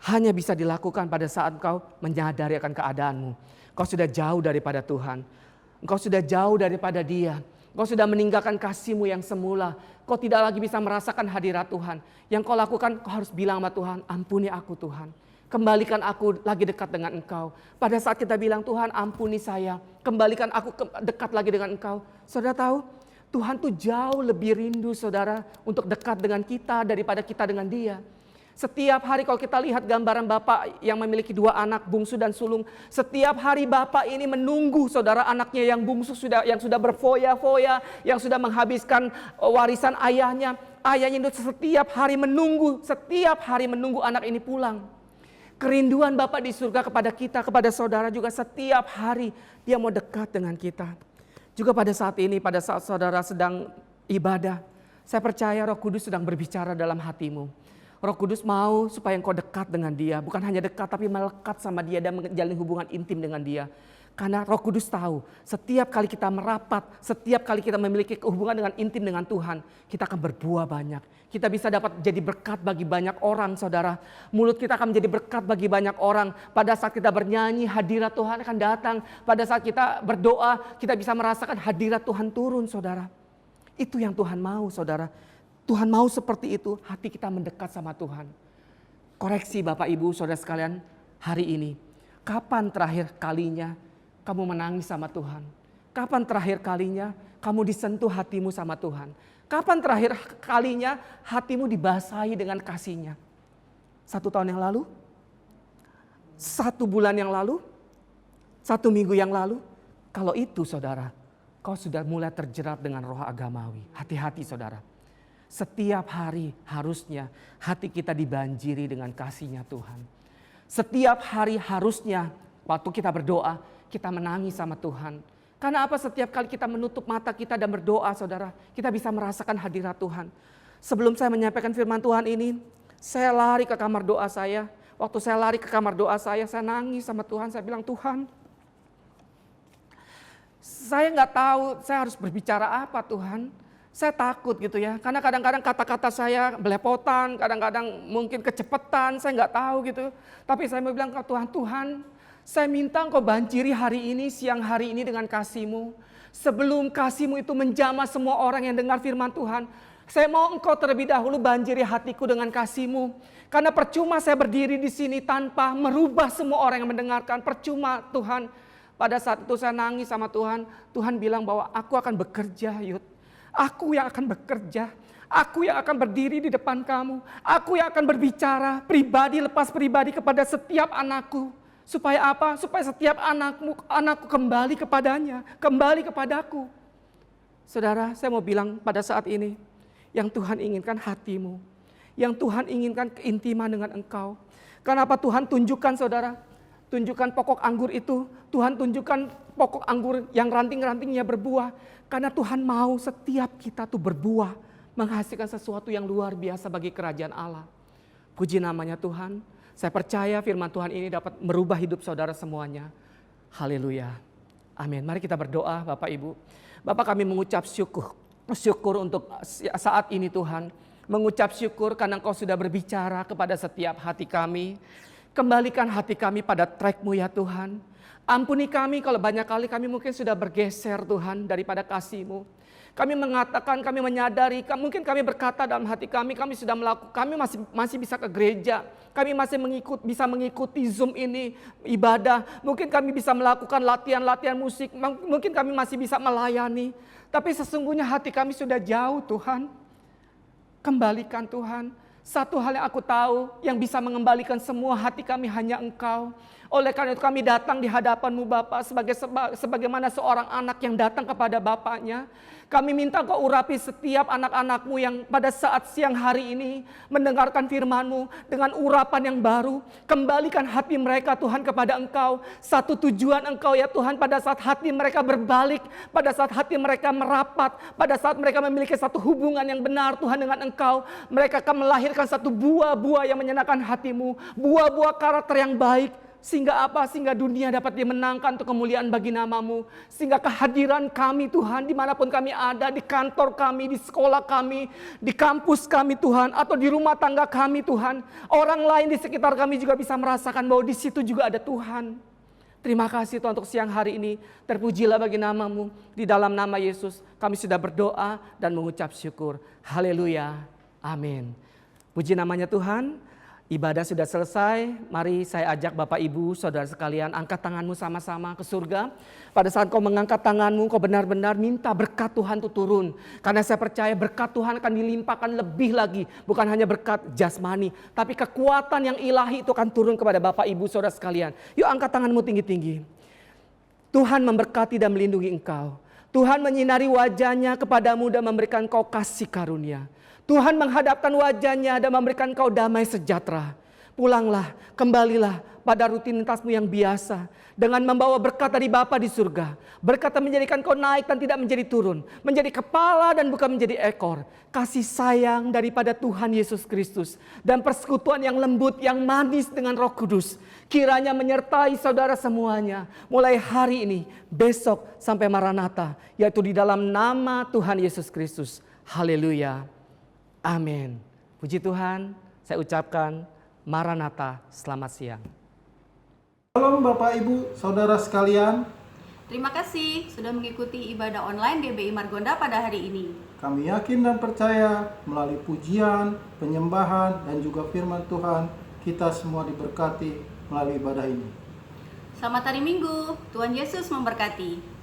hanya bisa dilakukan pada saat engkau menyadari akan keadaanmu. Kau sudah jauh daripada Tuhan. Engkau sudah jauh daripada Dia. Kau sudah meninggalkan kasihmu yang semula. Kau tidak lagi bisa merasakan hadirat Tuhan. Yang kau lakukan, kau harus bilang sama Tuhan, ampuni aku Tuhan. Kembalikan aku lagi dekat dengan Engkau. Pada saat kita bilang Tuhan ampuni saya, kembalikan aku dekat lagi dengan Engkau. Saudara tahu Tuhan tuh jauh lebih rindu saudara untuk dekat dengan kita daripada kita dengan Dia. Setiap hari kalau kita lihat gambaran Bapak yang memiliki 2 anak bungsu dan sulung. Setiap hari Bapak ini menunggu saudara anaknya yang bungsu yang sudah berfoya-foya. Yang sudah menghabiskan warisan ayahnya. Ayahnya itu setiap hari menunggu anak ini pulang. Kerinduan Bapak di surga kepada kita, kepada saudara juga setiap hari Dia mau dekat dengan kita. Juga pada saat ini, pada saat saudara sedang ibadah, saya percaya Roh Kudus sedang berbicara dalam hatimu. Roh Kudus mau supaya engkau dekat dengan Dia, bukan hanya dekat tapi melekat sama Dia dan menjalin hubungan intim dengan Dia. Karena Roh Kudus tahu setiap kali kita merapat, setiap kali kita memiliki hubungan dengan intim dengan Tuhan, kita akan berbuah banyak. Kita bisa dapat jadi berkat bagi banyak orang saudara. Mulut kita akan menjadi berkat bagi banyak orang. Pada saat kita bernyanyi hadirat Tuhan akan datang. Pada saat kita berdoa kita bisa merasakan hadirat Tuhan turun saudara. Itu yang Tuhan mau saudara. Tuhan mau seperti itu, hati kita mendekat sama Tuhan. Koreksi Bapak Ibu saudara sekalian hari ini. Kapan terakhir kalinya kamu menangis sama Tuhan? Kapan terakhir kalinya kamu disentuh hatimu sama Tuhan? Kapan terakhir kalinya hatimu dibasahi dengan kasih-Nya? 1 tahun yang lalu? 1 bulan yang lalu? 1 minggu yang lalu? Kalau itu saudara, kau sudah mulai terjerat dengan roh agamawi. Hati-hati saudara. Setiap hari harusnya hati kita dibanjiri dengan kasih-Nya Tuhan. Setiap hari harusnya waktu kita berdoa, kita menangis sama Tuhan. Karena apa? Setiap kali kita menutup mata kita dan berdoa saudara, kita bisa merasakan hadirat Tuhan. Sebelum saya menyampaikan firman Tuhan ini, saya lari ke kamar doa saya. Waktu saya lari ke kamar doa saya nangis sama Tuhan. Saya bilang, Tuhan, saya nggak tahu saya harus berbicara apa Tuhan. Saya takut gitu ya, karena kadang-kadang kata-kata saya belepotan, kadang-kadang mungkin kecepatan, saya nggak tahu gitu. Tapi saya mau bilang ke Tuhan, Tuhan, saya minta Engkau banjiri hari ini, siang hari ini dengan kasih-Mu. Sebelum kasih-Mu itu menjamah semua orang yang dengar firman Tuhan, saya mau Engkau terlebih dahulu banjiri hatiku dengan kasih-Mu. Karena percuma saya berdiri di sini tanpa merubah semua orang yang mendengarkan. Percuma Tuhan. Pada saat itu saya nangis sama Tuhan. Tuhan bilang bahwa aku akan bekerja, Yud. Aku yang akan bekerja. Aku yang akan berdiri di depan kamu. Aku yang akan berbicara pribadi lepas pribadi kepada setiap anakku. Supaya apa? Supaya setiap anakku kembali kepadanya. Kembali kepadaku. Saudara, saya mau bilang pada saat ini. Yang Tuhan inginkan hatimu. Yang Tuhan inginkan keintiman dengan engkau. Kenapa Tuhan tunjukkan saudara? Tunjukkan pokok anggur itu. Tuhan tunjukkan pokok anggur yang ranting-rantingnya berbuah. Karena Tuhan mau setiap kita tuh berbuah. Menghasilkan sesuatu yang luar biasa bagi kerajaan Allah. Puji namanya Tuhan. Saya percaya firman Tuhan ini dapat merubah hidup saudara semuanya. Haleluya. Amin. Mari kita berdoa Bapak Ibu. Bapak kami mengucap syukur. Syukur untuk saat ini Tuhan. Mengucap syukur karena Engkau sudah berbicara kepada setiap hati kami. Kembalikan hati kami pada track-Mu ya Tuhan. Ampuni kami kalau banyak kali kami mungkin sudah bergeser Tuhan daripada kasih-Mu. Kami mengatakan, kami menyadari, mungkin kami berkata dalam hati kami sudah melakukan, kami masih bisa ke gereja. Kami masih bisa mengikuti Zoom ini, ibadah. Mungkin kami bisa melakukan latihan-latihan musik. Mungkin kami masih bisa melayani. Tapi sesungguhnya hati kami sudah jauh Tuhan. Kembalikan Tuhan. Satu hal yang aku tahu, yang bisa mengembalikan semua hati kami hanya Engkau. Oleh karena itu kami datang di hadapan-Mu Bapa sebagaimana seorang anak yang datang kepada bapaknya. Kami minta Kau urapi setiap anak-anak-Mu yang pada saat siang hari ini mendengarkan firman-Mu dengan urapan yang baru. Kembalikan hati mereka Tuhan kepada Engkau. Satu tujuan Engkau ya Tuhan pada saat hati mereka berbalik. Pada saat hati mereka merapat. Pada saat mereka memiliki satu hubungan yang benar Tuhan dengan Engkau. Mereka akan melahirkan satu buah-buah yang menyenangkan hati-Mu. Buah-buah karakter yang baik. Sehingga apa? Sehingga dunia dapat dimenangkan untuk kemuliaan bagi nama-Mu. Sehingga kehadiran kami Tuhan dimanapun kami ada, di kantor kami, di sekolah kami, di kampus kami Tuhan, atau di rumah tangga kami Tuhan. Orang lain di sekitar kami juga bisa merasakan bahwa di situ juga ada Tuhan. Terima kasih Tuhan untuk siang hari ini. Terpujilah bagi nama-Mu. Di dalam nama Yesus kami sudah berdoa dan mengucap syukur. Haleluya. Amin. Puji namanya Tuhan. Ibadah sudah selesai, mari saya ajak Bapak Ibu, Saudara sekalian, angkat tanganmu sama-sama ke surga. Pada saat kau mengangkat tanganmu, kau benar-benar minta berkat Tuhan itu turun. Karena saya percaya berkat Tuhan akan dilimpahkan lebih lagi. Bukan hanya berkat jasmani, tapi kekuatan yang ilahi itu akan turun kepada Bapak Ibu, Saudara sekalian. Yuk angkat tanganmu tinggi-tinggi. Tuhan memberkati dan melindungi engkau. Tuhan menyinari wajahnya kepadamu dan memberikan kau kasih karunia. Tuhan menghadapkan wajahnya dan memberikan kau damai sejahtera. Pulanglah, kembalilah pada rutinitasmu yang biasa. Dengan membawa berkat dari Bapa di surga. Berkat yang menjadikan kau naik dan tidak menjadi turun. Menjadi kepala dan bukan menjadi ekor. Kasih sayang daripada Tuhan Yesus Kristus. Dan persekutuan yang lembut, yang manis dengan Roh Kudus. Kiranya menyertai saudara semuanya. Mulai hari ini, besok sampai Maranatha. Yaitu di dalam nama Tuhan Yesus Kristus. Haleluya. Amin. Puji Tuhan, saya ucapkan Maranatha, selamat siang. Shalom Bapak Ibu, Saudara sekalian. Terima kasih sudah mengikuti ibadah online GBI Margonda pada hari ini. Kami yakin dan percaya melalui pujian, penyembahan, dan juga firman Tuhan, kita semua diberkati melalui ibadah ini. Selamat hari Minggu, Tuhan Yesus memberkati.